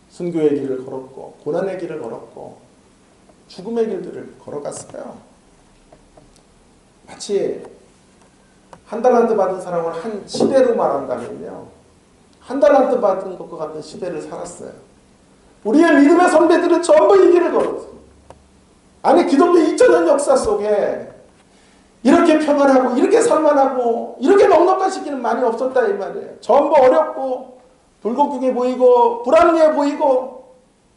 순교의 길을 걸었고 고난의 길을 걸었고 죽음의 길들을 걸어갔어요. 마치 한 달란트 받은 사람을 한 시대로 말한다면요. 한 달란트 받은 것과 같은 시대를 살았어요. 우리의 믿음의 선배들은 전부 이 길을 걸었어요. 아니 기독교 2000년 역사 속에 이렇게 평안하고 이렇게 살만하고 이렇게 넉넉한 시기는 많이 없었다 이 말이에요. 전부 어렵고 불공평해 보이고 불합리해 보이고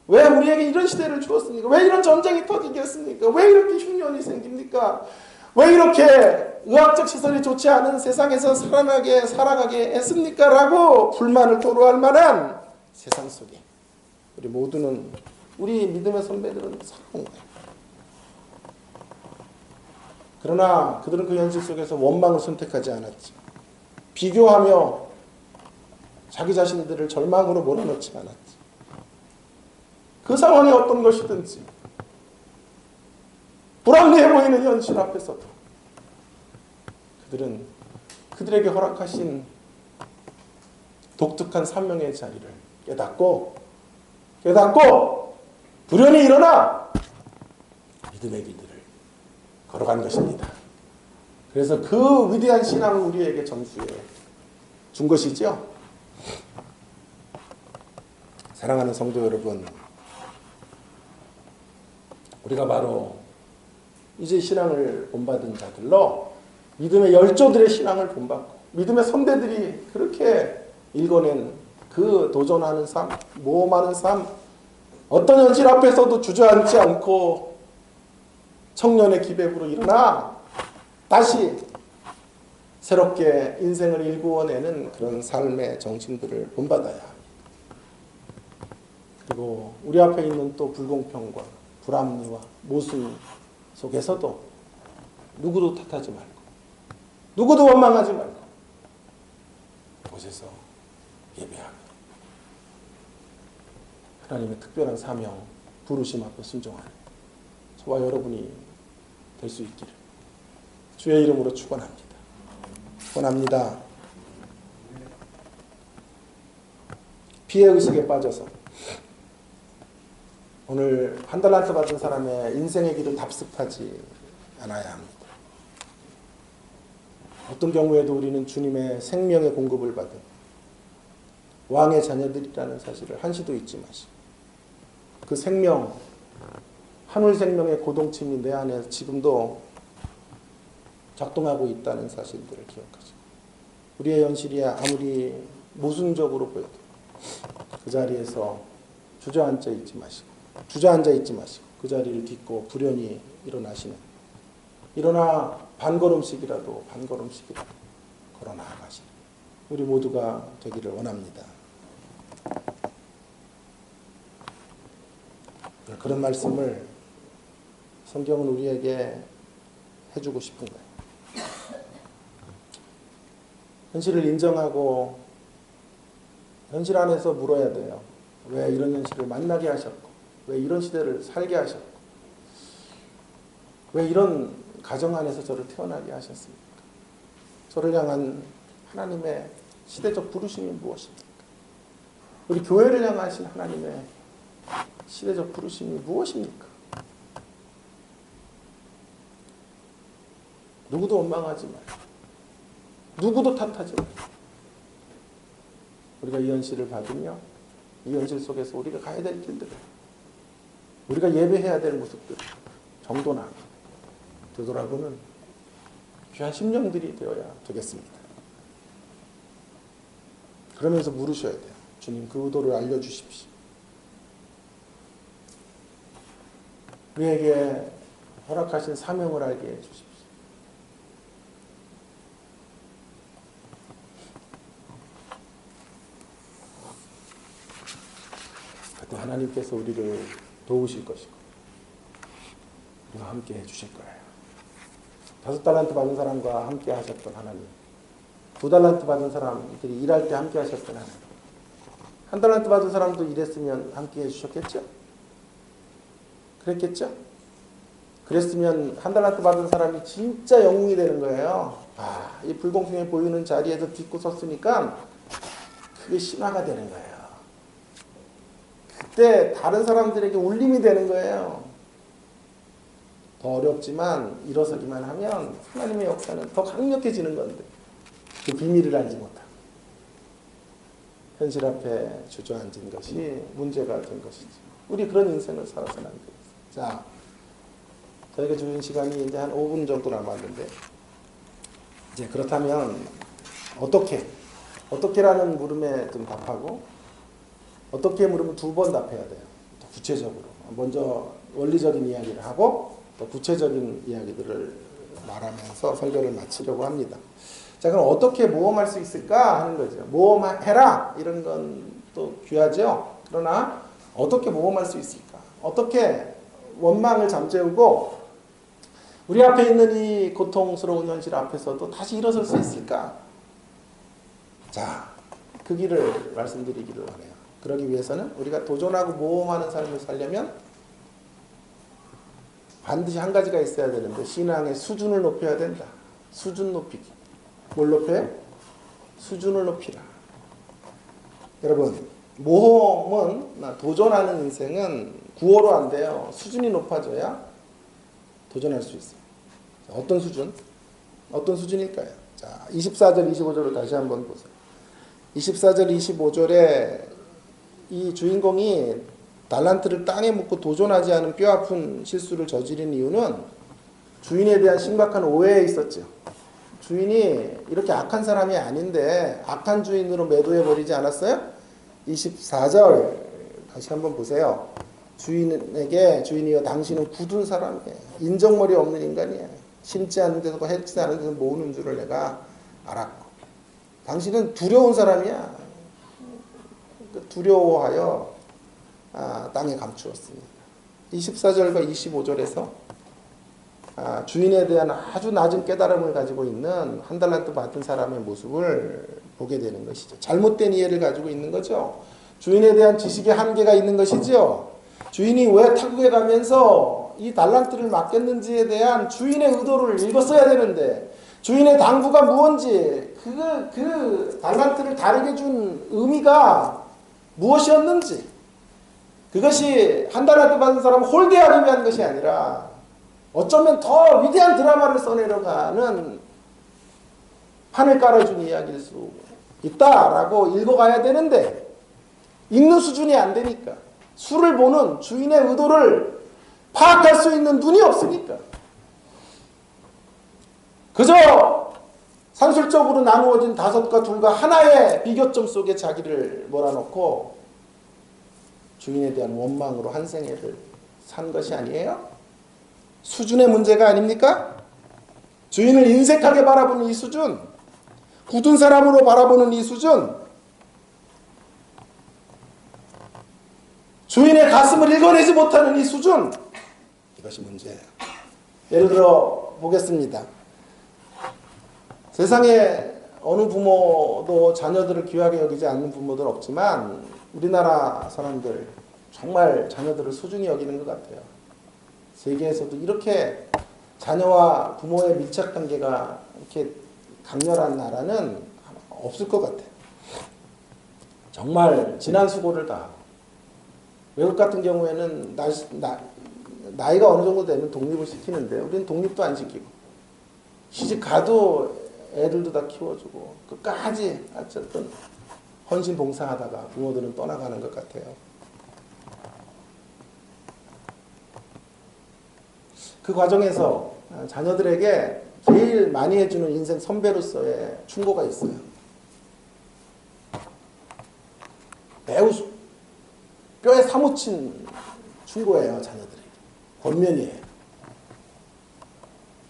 왜 우리에게 이런 시대를 주었습니까? 왜 이런 전쟁이 터지게 했습니까? 왜 이렇게 흉년이 생깁니까? 왜 이렇게 의학적 시설이 좋지 않은 세상에서 살아가게 했습니까? 라고 불만을 토로할 만한 세상 속에 우리 모두는 우리 믿음의 선배들은 살아온 거예요. 그러나 그들은 그 현실 속에서 원망을 선택하지 않았지. 비교하며 자기 자신들을 절망으로 몰아넣지 않았지. 그 상황이 어떤 것이든지 불합리해 보이는 현실 앞에서도 그들은 그들에게 허락하신 독특한 사명의 자리를 깨닫고 불현이 일어나 믿음의 길들을 걸어간 것입니다. 그래서 그 위대한 신앙을 우리에게 전수해 준 것이죠. 사랑하는 성도 여러분, 우리가 바로 이제 신앙을 본받은 자들로 믿음의 열조들의 신앙을 본받고 믿음의 선배들이 그렇게 읽어낸 그 도전하는 삶, 모험하는 삶, 어떤 현실 앞에서도 주저앉지 않고 청년의 기백으로 일어나 다시 새롭게 인생을 일구어내는 그런 삶의 정신들을 본받아야 합니다. 그리고 우리 앞에 있는 또 불공평과 불합리와 모순 속에서도 누구도 탓하지 말고 누구도 원망하지 말고 곳에서 예배하며 하나님의 특별한 사명, 부르심 앞에 순종하는 저와 여러분이 될 수 있기를 주의 이름으로 축원합니다. 축원합니다. 피해의식에 빠져서 오늘 한 달란트 받은 사람의 인생의 길을 답습하지 않아야 합니다. 어떤 경우에도 우리는 주님의 생명의 공급을 받은 왕의 자녀들이라는 사실을 한시도 잊지 마시고 그 생명, 하늘 생명의 고동침이 내 안에 지금도 작동하고 있다는 사실들을 기억하시고 우리의 현실이 아무리 모순적으로 보여도 그 자리에서 주저앉아 있지 마시고 그 자리를 딛고 불현이 일어나시는 일어나 반걸음씩이라도 걸어 나아가시는 우리 모두가 되기를 원합니다. 그런 말씀을 성경은 우리에게 해주고 싶은 거예요. 현실을 인정하고 현실 안에서 물어야 돼요. 왜 이런 현실을 만나게 하셨고, 왜 이런 시대를 살게 하셨고, 왜 이런 가정 안에서 저를 태어나게 하셨습니까? 저를 향한 하나님의 시대적 부르심이 무엇입니까? 우리 교회를 향하신 하나님의 시대적 부르심이 무엇입니까? 누구도 원망하지 마요. 누구도 탓하지 마요. 우리가 이 현실을 받으며 이 현실 속에서 우리가 가야 될 길들, 우리가 예배해야 될 모습들 정돈하고 되돌아보는 귀한 심령들이 되어야 되겠습니다. 그러면서 물으셔야 돼요. 주님, 그 의도를 알려주십시오. 우리에게 허락하신 사명을 알게 해주십시오. 그때 하나님께서 우리를 도우실 것이고 우리와 함께 해주실 거예요. 5달란트 받은 사람과 함께 하셨던 하나님, 2달란트 받은 사람들이 일할 때 함께 하셨던 하나님, 1달란트 받은 사람도 일했으면 함께 해주셨겠죠? 그랬겠죠? 그랬으면 1달란트 받은 사람이 진짜 영웅이 되는 거예요. 이 불공평해 보이는 자리에서 딛고 섰으니까 그게 신화가 되는 거예요. 그때 다른 사람들에게 울림이 되는 거예요. 더 어렵지만 일어서기만 하면 하나님의 역사는 더 강력해지는 건데 그 비밀을 알지 못하고 현실 앞에 주저앉은 것이 문제가 된 것이지. 우리 그런 인생을 살아서는 안 되겠어요. 자, 저희가 주신 시간이 이제 한 5분 정도 남았는데, 이제 그렇다면 어떻게라는 물음에 좀 답하고, 어떻게 물으면 2번 답해야 돼요. 더 구체적으로. 먼저 원리적인 이야기를 하고 더 구체적인 이야기들을 말하면서 설교를 마치려고 합니다. 자, 그럼 어떻게 모험할 수 있을까 하는 거죠. 모험해라 이런 건 또 귀하죠. 그러나 어떻게 모험할 수 있을까? 어떻게 원망을 잠재우고 우리 앞에 있는 이 고통스러운 현실 앞에서도 다시 일어설 수 있을까? 자, 그 길을 말씀드리기를 원해요. 그러기 위해서는 우리가 도전하고 모험하는 삶을 살려면 반드시 한 가지가 있어야 되는데, 신앙의 수준을 높여야 된다. 수준 높이기. 뭘 높여? 수준을 높이라. 여러분, 모험은, 도전하는 인생은 구호로 안 돼요. 수준이 높아져야 도전할 수 있어요. 어떤 수준? 어떤 수준일까요? 자, 24절, 25절을 다시 한번 보세요. 24절, 25절에 이 주인공이 달란트를 땅에 묻고 도전하지 않은 뼈아픈 실수를 저지른 이유는 주인에 대한 심각한 오해에 있었죠. 주인이 이렇게 악한 사람이 아닌데 악한 주인으로 매도해버리지 않았어요? 24절 다시 한번 보세요. 주인이여 당신은 굳은 사람이에요. 인정머리 없는 인간이에요. 심지 않는 데서 해치지 않는 데서 모으는 줄을 내가 알았고, 당신은 두려운 사람이야. 두려워하여 땅에 감추었습니다. 24절과 25절에서 주인에 대한 아주 낮은 깨달음을 가지고 있는 1달란트 받은 사람의 모습을 보게 되는 것이죠. 잘못된 이해를 가지고 있는 거죠. 주인에 대한 지식의 한계가 있는 것이죠. 주인이 왜 타국에 가면서 이 달란트를 맡겼는지에 대한 주인의 의도를 읽었어야 되는데, 주인의 당부가 무언지, 그 달란트를 다르게 준 의미가 무엇이었는지, 그것이 1달란트 받은 사람을 홀대하기 위한 것이 아니라 어쩌면 더 위대한 드라마를 써내려가는 판을 깔아준 이야기일 수 있다라고 읽어가야 되는데, 읽는 수준이 안 되니까, 수를 보는 주인의 의도를 파악할 수 있는 눈이 없으니까 그저 산술적으로 나누어진 5과 2과 하나의 비교점 속에 자기를 몰아넣고 주인에 대한 원망으로 한 생애를 산 것이 아니에요? 수준의 문제가 아닙니까? 주인을 인색하게 바라보는 이 수준, 굳은 사람으로 바라보는 이 수준, 주인의 가슴을 읽어내지 못하는 이 수준, 이것이 문제예요. 예를 들어 보겠습니다. 세상에 어느 부모도 자녀들을 귀하게 여기지 않는 부모들 없지만 우리나라 사람들 정말 자녀들을 소중히 여기는 것 같아요. 세계에서도 이렇게 자녀와 부모의 밀착 관계가 이렇게 강렬한 나라는 없을 것 같아요. 정말 진한 수고를 다하고, 외국 같은 경우에는 나이가 어느 정도 되면 독립을 시키는데 우리는 독립도 안 시키고 시집 가도 애들도 다 키워주고 끝까지 어쨌든 헌신 봉사하다가 부모들은 떠나가는 것 같아요. 그 과정에서 자녀들에게 제일 많이 해주는 인생 선배로서의 충고가 있어요. 매우 뼈에 사무친 충고예요. 자녀들에게. 권면이에요.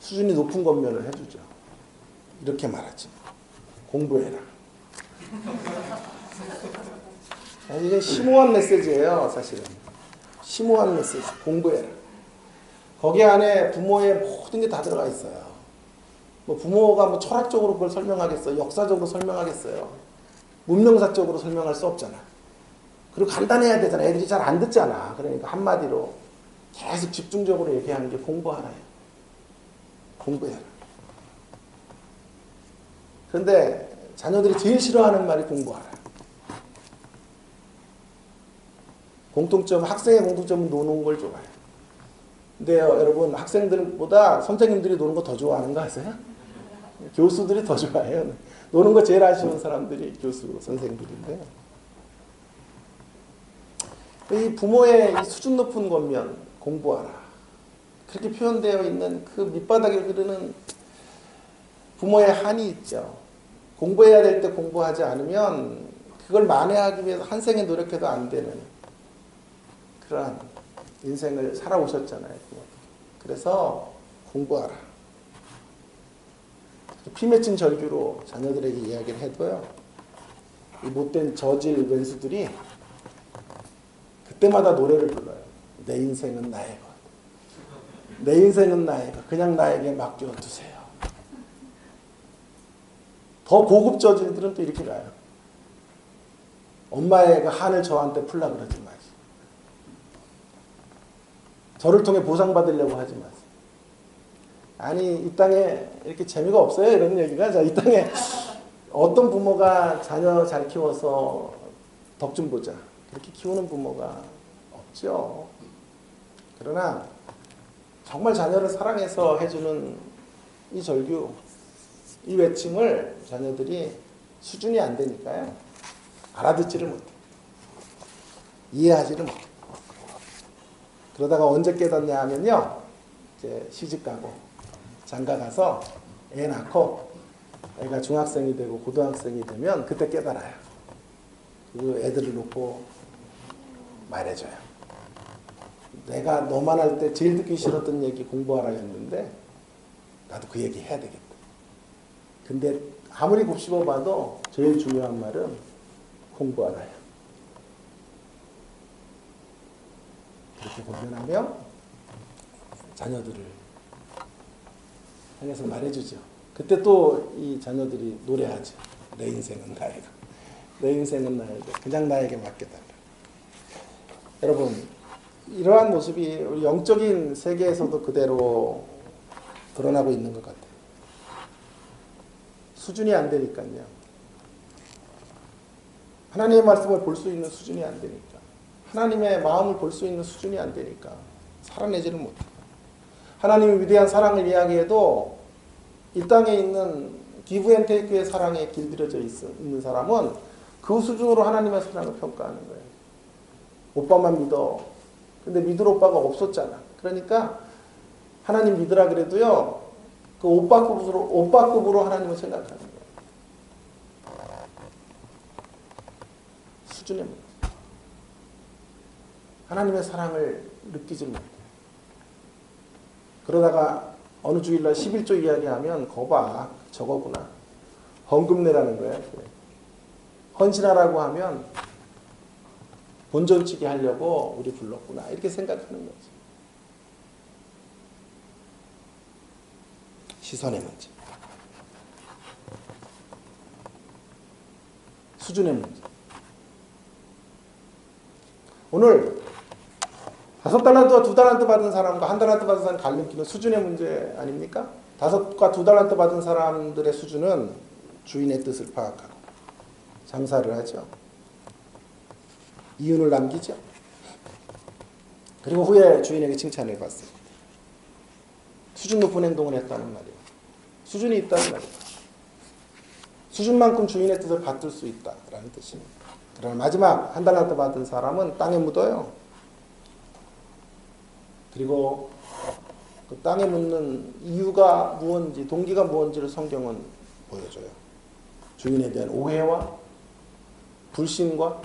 수준이 높은 권면을 해주죠. 이렇게 말하지. 공부해라. 이게 심오한 메시지예요. 사실은. 심오한 메시지. 공부해라. 거기 안에 부모의 모든 게 다 들어가 있어요. 뭐 부모가 뭐 철학적으로 그걸 설명하겠어요? 역사적으로 설명하겠어요? 문명사적으로 설명할 수 없잖아. 그리고 간단해야 되잖아. 애들이 잘 안 듣잖아. 그러니까 한마디로 계속 집중적으로 얘기하는 게 공부하라예요. 공부해라. 그런데 자녀들이 제일 싫어하는 말이 공부하라. 학생의 공통점은 노는 걸 좋아해요. 근데요, 여러분, 학생들보다 선생님들이 노는 거 더 좋아하는 거 아세요? 교수들이 더 좋아해요. 노는 거 제일 아쉬운 사람들이 교수, 선생들인데요. 이 부모의 이 수준 높은 권면, 공부하라. 그렇게 표현되어 있는 그 밑바닥에 흐르는 부모의 한이 있죠. 공부해야 될 때 공부하지 않으면 그걸 만회하기 위해서 한 생에 노력해도 안 되는 그러한 인생을 살아오셨잖아요. 그래서 공부하라. 피 맺힌 절규로 자녀들에게 이야기를 해도요. 이 못된 저질 왼수들이 그때마다 노래를 불러요. 내 인생은 나의 것. 내 인생은 나의 것. 그냥 나에게 맡겨두세요. 더 고급 저질들은 또 이렇게 가요. 엄마의 그 한을 저한테 풀라 그러지 마세요. 저를 통해 보상받으려고 하지 마세요. 아니, 이 땅에 이렇게 재미가 없어요? 이런 얘기가. 자, 이 땅에 어떤 부모가 자녀 잘 키워서 덕 좀 보자. 그렇게 키우는 부모가 없죠. 그러나 정말 자녀를 사랑해서 해주는 이 절규, 이 외침을 자녀들이 수준이 안 되니까요. 알아듣지를 못해. 이해하지를 못해. 그러다가 언제 깨닫냐 하면요. 이제 시집 가고 장가 가서 애 낳고 애가 중학생이 되고 고등학생이 되면 그때 깨달아요. 그 애들을 놓고 말해줘요. 내가 너만 할 때 제일 듣기 싫었던 얘기 공부하라 했는데 나도 그 얘기 해야 되겠다. 근데 아무리 곱씹어봐도 제일 중요한 말은 공부하라요. 그렇게 권면하며 자녀들을 향해서 말해주죠. 그때 또 이 자녀들이 노래하죠. 내 인생은 나에게. 내 인생은 나에게. 그냥 나에게 맡겨달라. 여러분, 이러한 모습이 우리 영적인 세계에서도 그대로 드러나고 있는 것 같아요. 수준이 안 되니까요. 하나님의 말씀을 볼 수 있는 수준이 안 되니까. 하나님의 마음을 볼 수 있는 수준이 안 되니까 살아내지를 못해요. 하나님의 위대한 사랑을 이야기해도 이 땅에 있는 기브 앤 테이크의 사랑에 길들여져 있는 사람은 그 수준으로 하나님의 사랑을 평가하는 거예요. 오빠만 믿어. 근데 믿을 오빠가 없었잖아. 그러니까 하나님 믿으라 그래도요. 그 오빠급으로 하나님을 생각하는 거예요. 수준의 문제. 하나님의 사랑을 느끼지 못해요. 그러다가 어느 주일날 11조 이야기하면 거봐 저거구나. 헌금 내라는 거예요. 헌신하라고 하면 본전치기 하려고 우리 불렀구나 이렇게 생각하는 거지. 시선의 문제, 수준의 문제. 오늘 5달란트와 2달란트 받은 사람과 1달란트 받은 사람 갈림길은 수준의 문제 아닙니까? 5과 2달란트 받은 사람들의 수준은 주인의 뜻을 파악하고 장사를 하죠. 이윤을 남기죠. 그리고 후에 주인에게 칭찬을 받습니다. 수준 높은 행동을 했다는 말이에요. 수준이 있다는 말이에요. 수준만큼 주인의 뜻을 받들 수 있다라는 뜻입니다. 그러나 마지막 1달란트 받은 사람은 땅에 묻어요. 그리고 그 땅에 묻는 이유가 무엇인지, 동기가 무엇인지를 성경은 보여줘요. 주인에 대한 오해와 불신과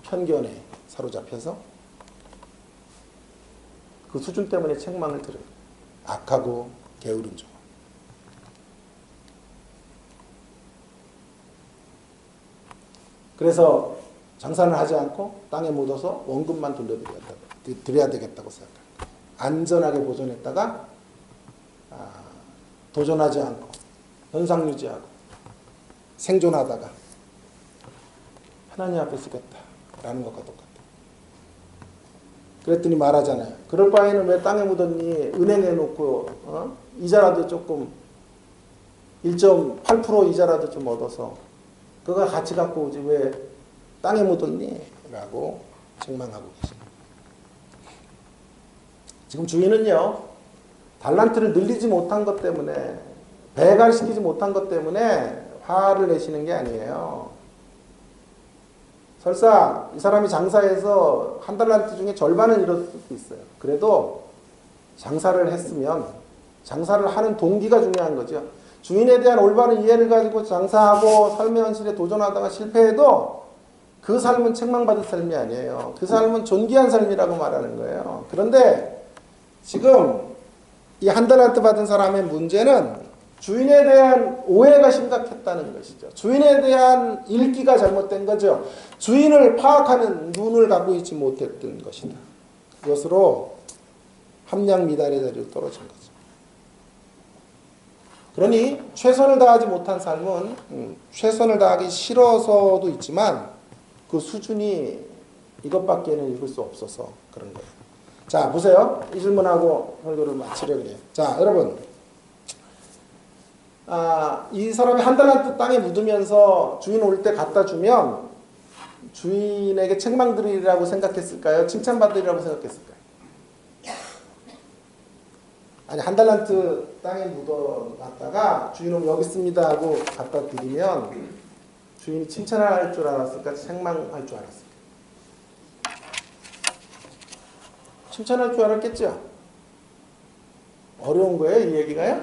편견에 사로잡혀서 그 수준 때문에 책망을 들어요. 악하고 게으른 종. 그래서 장사는 하지 않고 땅에 묻어서 원금만 드려야 되겠다고 생각합니다. 안전하게 보존했다가 도전하지 않고 현상 유지하고 생존하다가 하나님 앞에 쓰겠다라는 것과 똑같아요. 그랬더니 말하잖아요. 그럴 바에는 왜 땅에 묻었니? 은행에 놓고 이자라도 조금 1.8% 이자라도 좀 얻어서 그거 같이 갖고 오지 왜 땅에 묻었니? 라고 책망하고 계십니다. 지금 주인은요, 달란트를 늘리지 못한 것 때문에, 배갈시키지 못한 것 때문에 화를 내시는 게 아니에요. 설사 이 사람이 장사해서 1달란트 중에 절반은 잃었을 수도 있어요. 그래도 장사를 했으면 장사를 하는 동기가 중요한 거죠. 주인에 대한 올바른 이해를 가지고 장사하고 삶의 현실에 도전하다가 실패해도 그 삶은 책망받을 삶이 아니에요. 그 삶은 존귀한 삶이라고 말하는 거예요. 그런데 지금 이 1달란트 받은 사람의 문제는 주인에 대한 오해가 심각했다는 것이죠. 주인에 대한 읽기가 잘못된 거죠. 주인을 파악하는 눈을 갖고 있지 못했던 것이다. 그것으로 함량 미달의 자리로 떨어진 거죠. 그러니 최선을 다하지 못한 삶은 최선을 다하기 싫어서도 있지만 그 수준이 이것밖에는 읽을 수 없어서 그런 거예요. 자, 보세요. 이 질문하고 설교를 마치려고 해요. 자, 여러분. 이 사람이 1달란트 땅에 묻으면서 주인 올 때 갖다 주면 주인에게 책망드리라고 생각했을까요? 칭찬받으리라고 생각했을까요? 아니, 1달란트 땅에 묻어놨다가 주인 오면 여기 있습니다 하고 갖다 드리면 주인이 칭찬할 줄 알았을까? 책망할 줄 알았을까? 칭찬할 줄 알았겠죠? 어려운 거예요, 이 얘기가요?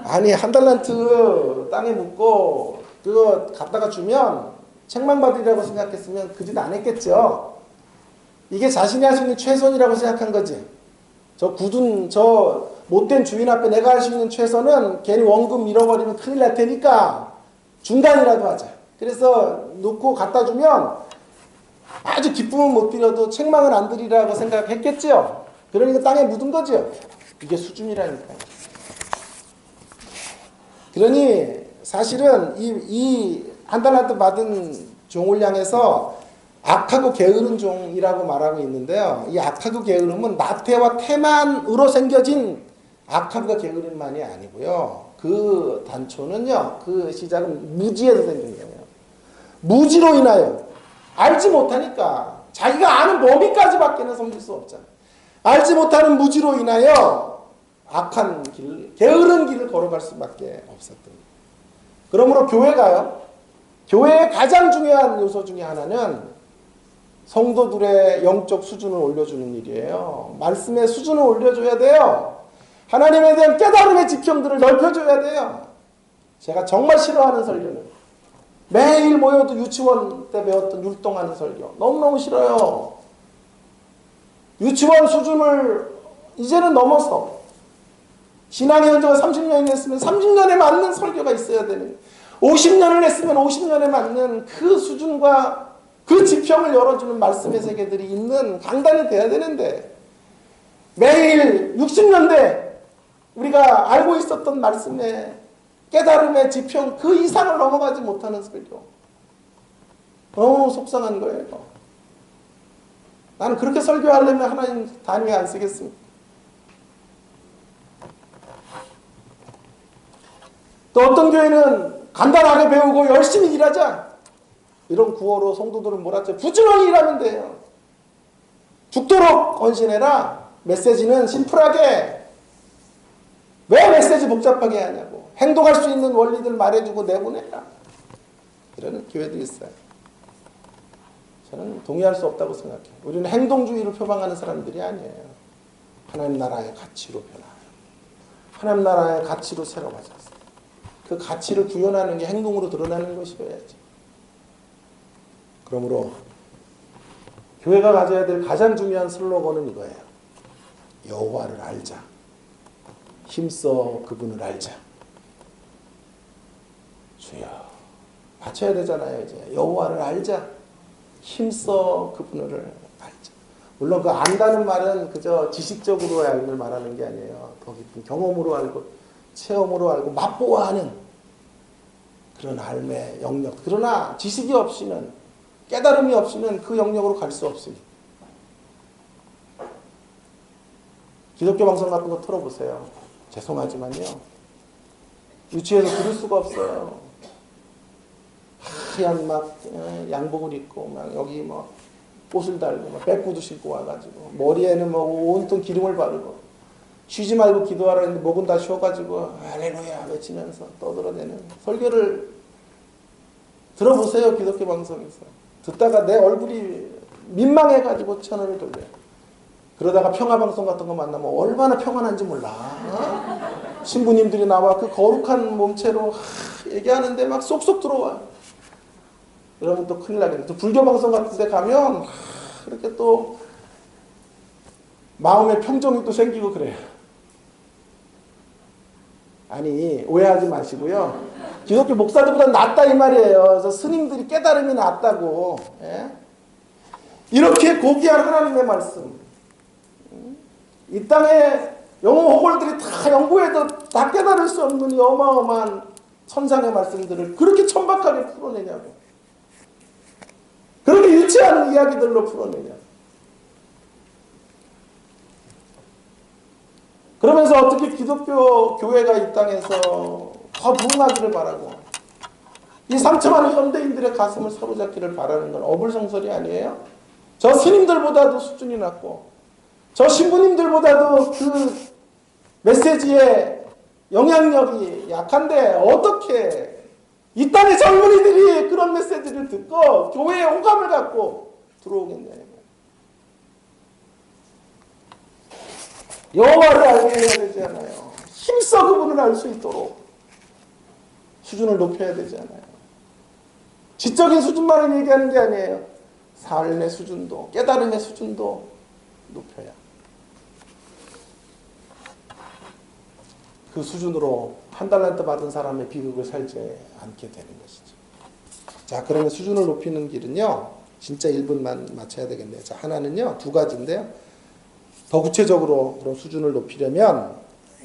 아니, 1달란트 땅에 묻고 그거 갖다가 주면 책망받으리라고 생각했으면 그 짓 안 했겠죠. 이게 자신이 할 수 있는 최선이라고 생각한 거지. 저 굳은 저 못된 주인 앞에 내가 할 수 있는 최선은 괜히 원금 잃어버리면 큰일 날 테니까 중간이라도 하자. 그래서 놓고 갖다 주면 아주 기쁨은 못 드려도 책망은 안 드리라고 생각했겠죠. 그러니까 땅에 묻은 거죠. 이게 수준이라니까요. 그러니 사실은 이 1달란트 받은 종을 향해서 악하고 게으른 종이라고 말하고 있는데요. 이 악하고 게으름은 나태와 태만으로 생겨진 악하고 게으름만이 아니고요. 그 단초는요. 그 시작은 무지에서 생긴 거예요. 무지로 인하여 알지 못하니까 자기가 아는 범위까지밖에는 섬길 수 없잖아요. 알지 못하는 무지로 인하여 악한 길, 게으른 길을 걸어갈 수밖에 없었던 거예요. 그러므로 교회가요. 교회의 가장 중요한 요소 중에 하나는 성도들의 영적 수준을 올려주는 일이에요. 말씀의 수준을 올려줘야 돼요. 하나님에 대한 깨달음의 지평들을 넓혀줘야 돼요. 제가 정말 싫어하는 설교는 매일 모여도 유치원 때 배웠던 율동하는 설교. 너무너무 싫어요. 유치원 수준을 이제는 넘어서 신앙의 현재가 30년이 됐으면 30년에 맞는 설교가 있어야 되는 50년을 했으면 50년에 맞는 그 수준과 그 지평을 열어주는 말씀의 세계들이 있는 강단이 돼야 되는데 매일 60년대 우리가 알고 있었던 말씀의 깨달음의 지평 그 이상을 넘어가지 못하는 설교. 너무 속상한 거예요. 나는 그렇게 설교하려면 하나님 단위 안 쓰겠습니다. 또 어떤 교회는 간단하게 배우고 열심히 일하자. 이런 구호로 성도들을 몰았죠. 부지런히 일하면 돼요. 죽도록 헌신해라. 메시지는 심플하게. 왜 메시지 복잡하게 하냐고. 행동할 수 있는 원리들 말해주고 내보내라. 이런 교회도 있어요. 저는 동의할 수 없다고 생각해요. 우리는 행동주의를 표방하는 사람들이 아니에요. 하나님 나라의 가치로 변화해요. 하나님 나라의 가치로 새로워졌어요. 그 가치를 구현하는 게 행동으로 드러나는 것이어야지. 그러므로 교회가 가져야 될 가장 중요한 슬로건은 이거예요. 여호와를 알자. 힘써 그분을 알자. 주여. 맞춰야 되잖아요. 이제 여호와를 알자. 힘써 그분을 알자. 물론 그 안다는 말은 그저 지식적으로 알고 말하는 게 아니에요. 더 깊은 경험으로 알고 체험으로 알고 맛보아하는 그런 삶의 영역. 그러나 지식이 없이는 깨달음이 없이는 그 영역으로 갈 수 없습니다. 기독교 방송 같은 거 틀어보세요. 죄송하지만요. 유치해서 들을 수가 없어요. 하얀 막 양복을 입고 막 여기 뭐 꽃을 달고 막 백구도 신고 와가지고 머리에는 뭐 온통 기름을 바르고 쉬지 말고 기도하라 했는데 목은 다 쉬어가지고 할렐루야 외치면서 떠들어대는 설교를 들어보세요. 기독교 방송에서. 듣다가 내 얼굴이 민망해가지고 채널을 돌려요. 그러다가 평화방송 같은 거 만나면 얼마나 평안한지 몰라. 신부님들이 나와 그 거룩한 몸체로 얘기하는데 막 쏙쏙 들어와. 그러면 또 큰일 나겠네. 또 불교방송 같은 데 가면 그렇게 또 마음의 평정이 또 생기고 그래요. 아니 오해하지 마시고요. 기독교 목사들보다 낫다 이 말이에요. 그래서 스님들이 깨달음이 낫다고. 예? 이렇게 고귀한 하나님의 말씀. 이 땅에 영어 호골들이 다 연구해도 다 깨달을 수 없는 이 어마어마한 천상의 말씀들을 그렇게 천박하게 풀어내냐고. 그렇게 유치하는 이야기들로 풀어내냐고. 그러면서 어떻게 기독교 교회가 이 땅에서 더 부흥하기를 바라고 이 상처많은 현대인들의 가슴을 사로잡기를 바라는 건 어불성설이 아니에요? 저 스님들보다도 수준이 낮고 저 신부님들보다도 그 메시지의 영향력이 약한데 어떻게 이 땅의 젊은이들이 그런 메시지를 듣고 교회에 호감을 갖고 들어오겠냐. 여호와를 알게 해야 되지 않아요. 힘써 그분을 알 수 있도록 수준을 높여야 되지 않아요. 지적인 수준만을 얘기하는 게 아니에요. 삶의 수준도 깨달음의 수준도 높여야 그 수준으로 한 달란트 받은 사람의 비극을 살지 않게 되는 것이죠. 자, 그러면 수준을 높이는 길은요. 진짜 1분만 맞춰야 되겠네요. 자, 하나는요. 두 가지인데요. 더 구체적으로 그런 수준을 높이려면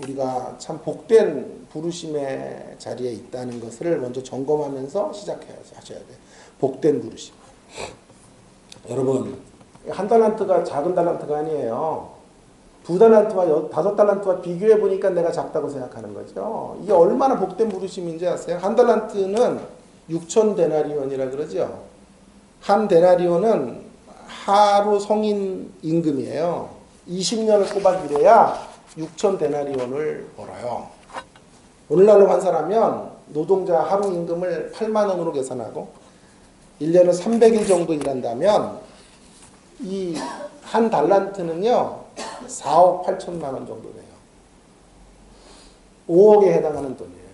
우리가 참 복된 부르심의 자리에 있다는 것을 먼저 점검하면서 시작하셔야 돼요. 복된 부르심. 여러분, 한 달란트가 작은 달란트가 아니에요. 2달란트와 5달란트와 비교해 보니까 내가 작다고 생각하는 거죠. 이게 얼마나 복된 부르심인지 아세요? 한 달란트는 6천 데나리온이라 그러죠. 한 데나리온은 하루 성인 임금이에요. 20년을 꼬박 일해야 6천 데나리온을 벌어요. 오늘날로 환산하면 노동자 하루 임금을 8만 원으로 계산하고 1년을 300일 정도 일한다면 이 한 달란트는요 4억 8천만 원 정도 돼요. 5억에 해당하는 돈이에요.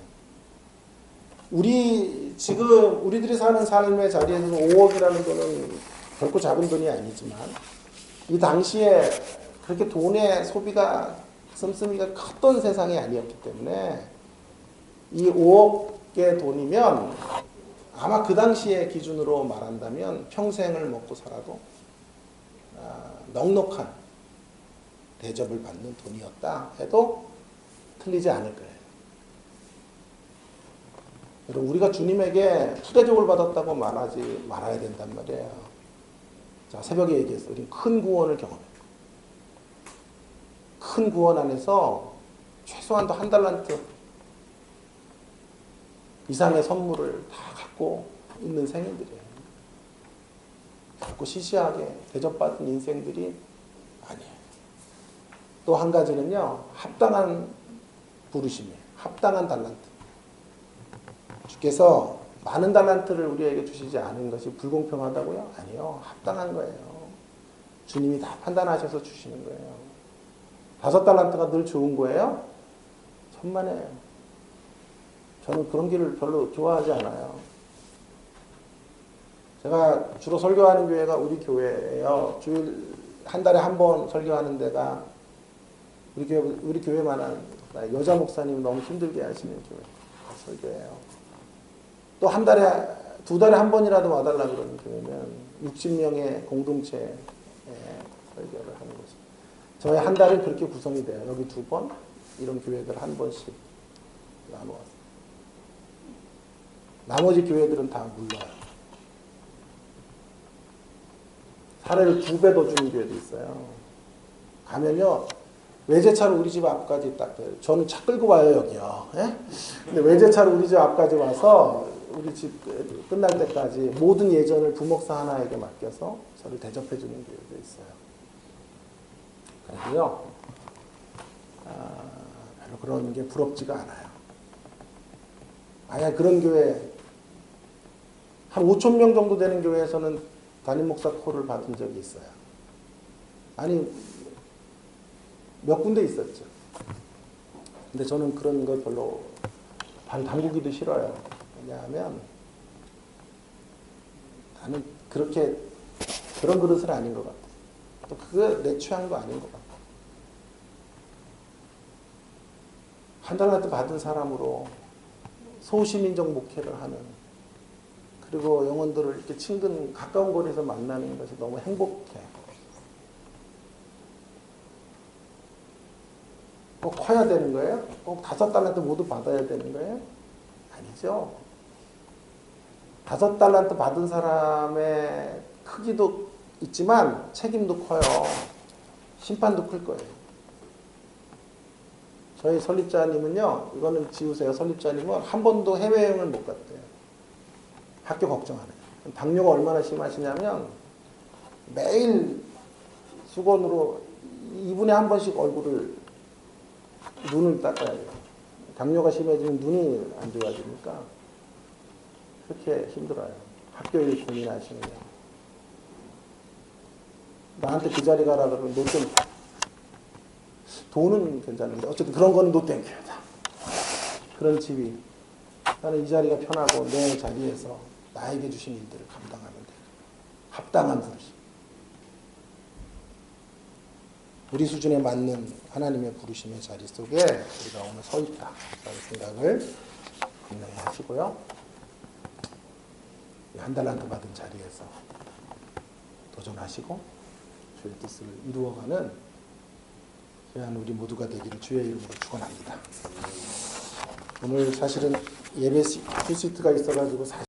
우리들이 사는 삶의 자리에서는 5억이라는 돈은 결코 작은 돈이 아니지만 이 당시에 그렇게 돈의 소비가 씀씀이가 컸던 세상이 아니었기 때문에 이 5억의 돈이면 아마 그 당시의 기준으로 말한다면 평생을 먹고 살아도 넉넉한 대접을 받는 돈이었다 해도 틀리지 않을 거예요. 여러분, 우리가 주님에게 푸대접을 받았다고 말하지 말아야 된단 말이에요. 자, 새벽에 얘기했어요. 우리는 큰 구원을 경험했고, 큰 구원 안에서 최소한도 한 달란트 이상의 선물을 다 갖고 있는 생애들이에요. 결코 시시하게 대접받은 인생들이 아니에요. 또 한 가지는요, 합당한 부르심이에요. 합당한 달란트. 주께서 많은 달란트를 우리에게 주시지 않은 것이 불공평하다고요? 아니요. 합당한 거예요. 주님이 다 판단하셔서 주시는 거예요. 5달란트가 늘 좋은 거예요? 천만에요. 저는 그런 길을 별로 좋아하지 않아요. 제가 주로 설교하는 교회가 우리 교회예요. 주일 한 달에 한 번 설교하는 데가 우리 교회만한 여자 목사님 너무 힘들게 하시는 교회 설교예요. 또 한 달에 2달에 한 번이라도 와달라 그러는 교회는 60명의 공동체 설교를 하는 거죠. 저희 한 달은 그렇게 구성이 돼요. 여기 2번, 이런 교회들 한 번씩 나누어서. 나머지 교회들은 다 물러요. 사례를 2배 더 주는 교회도 있어요. 가면요, 외제차로 우리 집 앞까지 딱 돼요. 저는 차 끌고 와요, 여기요. 예? 근데 외제차로 우리 집 앞까지 와서 우리 집 끝날 때까지 모든 예전을 부목사 하나에게 맡겨서 저를 대접해 주는 교회도 있어요. 그래도요, 별로 그런 게 부럽지가 않아요. 만약 그런 교회, 한 5천 명 정도 되는 교회에서는 담임 목사 콜을 받은 적이 있어요. 아니, 몇 군데 있었죠. 근데 저는 그런 걸 별로 발 담그기도 싫어요. 왜냐하면 나는 그렇게 그런 그릇은 아닌 것 같아요. 또 그게 내 취향도 아닌 것 같아요. 한 달라도 받은 사람으로 소시민적 목회를 하는, 그리고 영혼들을 이렇게 친근 가까운 거리에서 만나는 것이 너무 행복해. 꼭 커야 되는 거예요? 꼭 5달란트 모두 받아야 되는 거예요? 아니죠. 5달란트 받은 사람의 크기도 있지만 책임도 커요. 심판도 클 거예요. 저희 설립자님은요, 이거는 지우세요. 설립자님은 한 번도 해외여행을 못 갔대요. 학교 걱정하네요. 당뇨가 얼마나 심하시냐면 매일 수건으로 2분에 한 번씩 눈을 닦아야 돼요. 당뇨가 심해지면 눈이 안 좋아지니까 그렇게 힘들어요. 학교 일 고민하시는 게. 나한테 그 자리 가라 그러면 노 땡큐. 돈은 괜찮은데 어쨌든 그런 거는 노 땡큐다. 그런 집이, 나는 이 자리가 편하고 내 자리에서 나에게 주신 일들을 감당하면 돼요. 합당한 부르심. 우리 수준에 맞는 하나님의 부르심의 자리 속에 우리가 오늘 서 있다라는 생각을 분명히 하시고요. 한 달란트 받은 자리에서 도전하시고 주의 뜻을 이루어가는 귀한 우리 모두가 되기를 주의 이름으로 축원합니다. 오늘 사실은 예배 큐시트가 있어가지고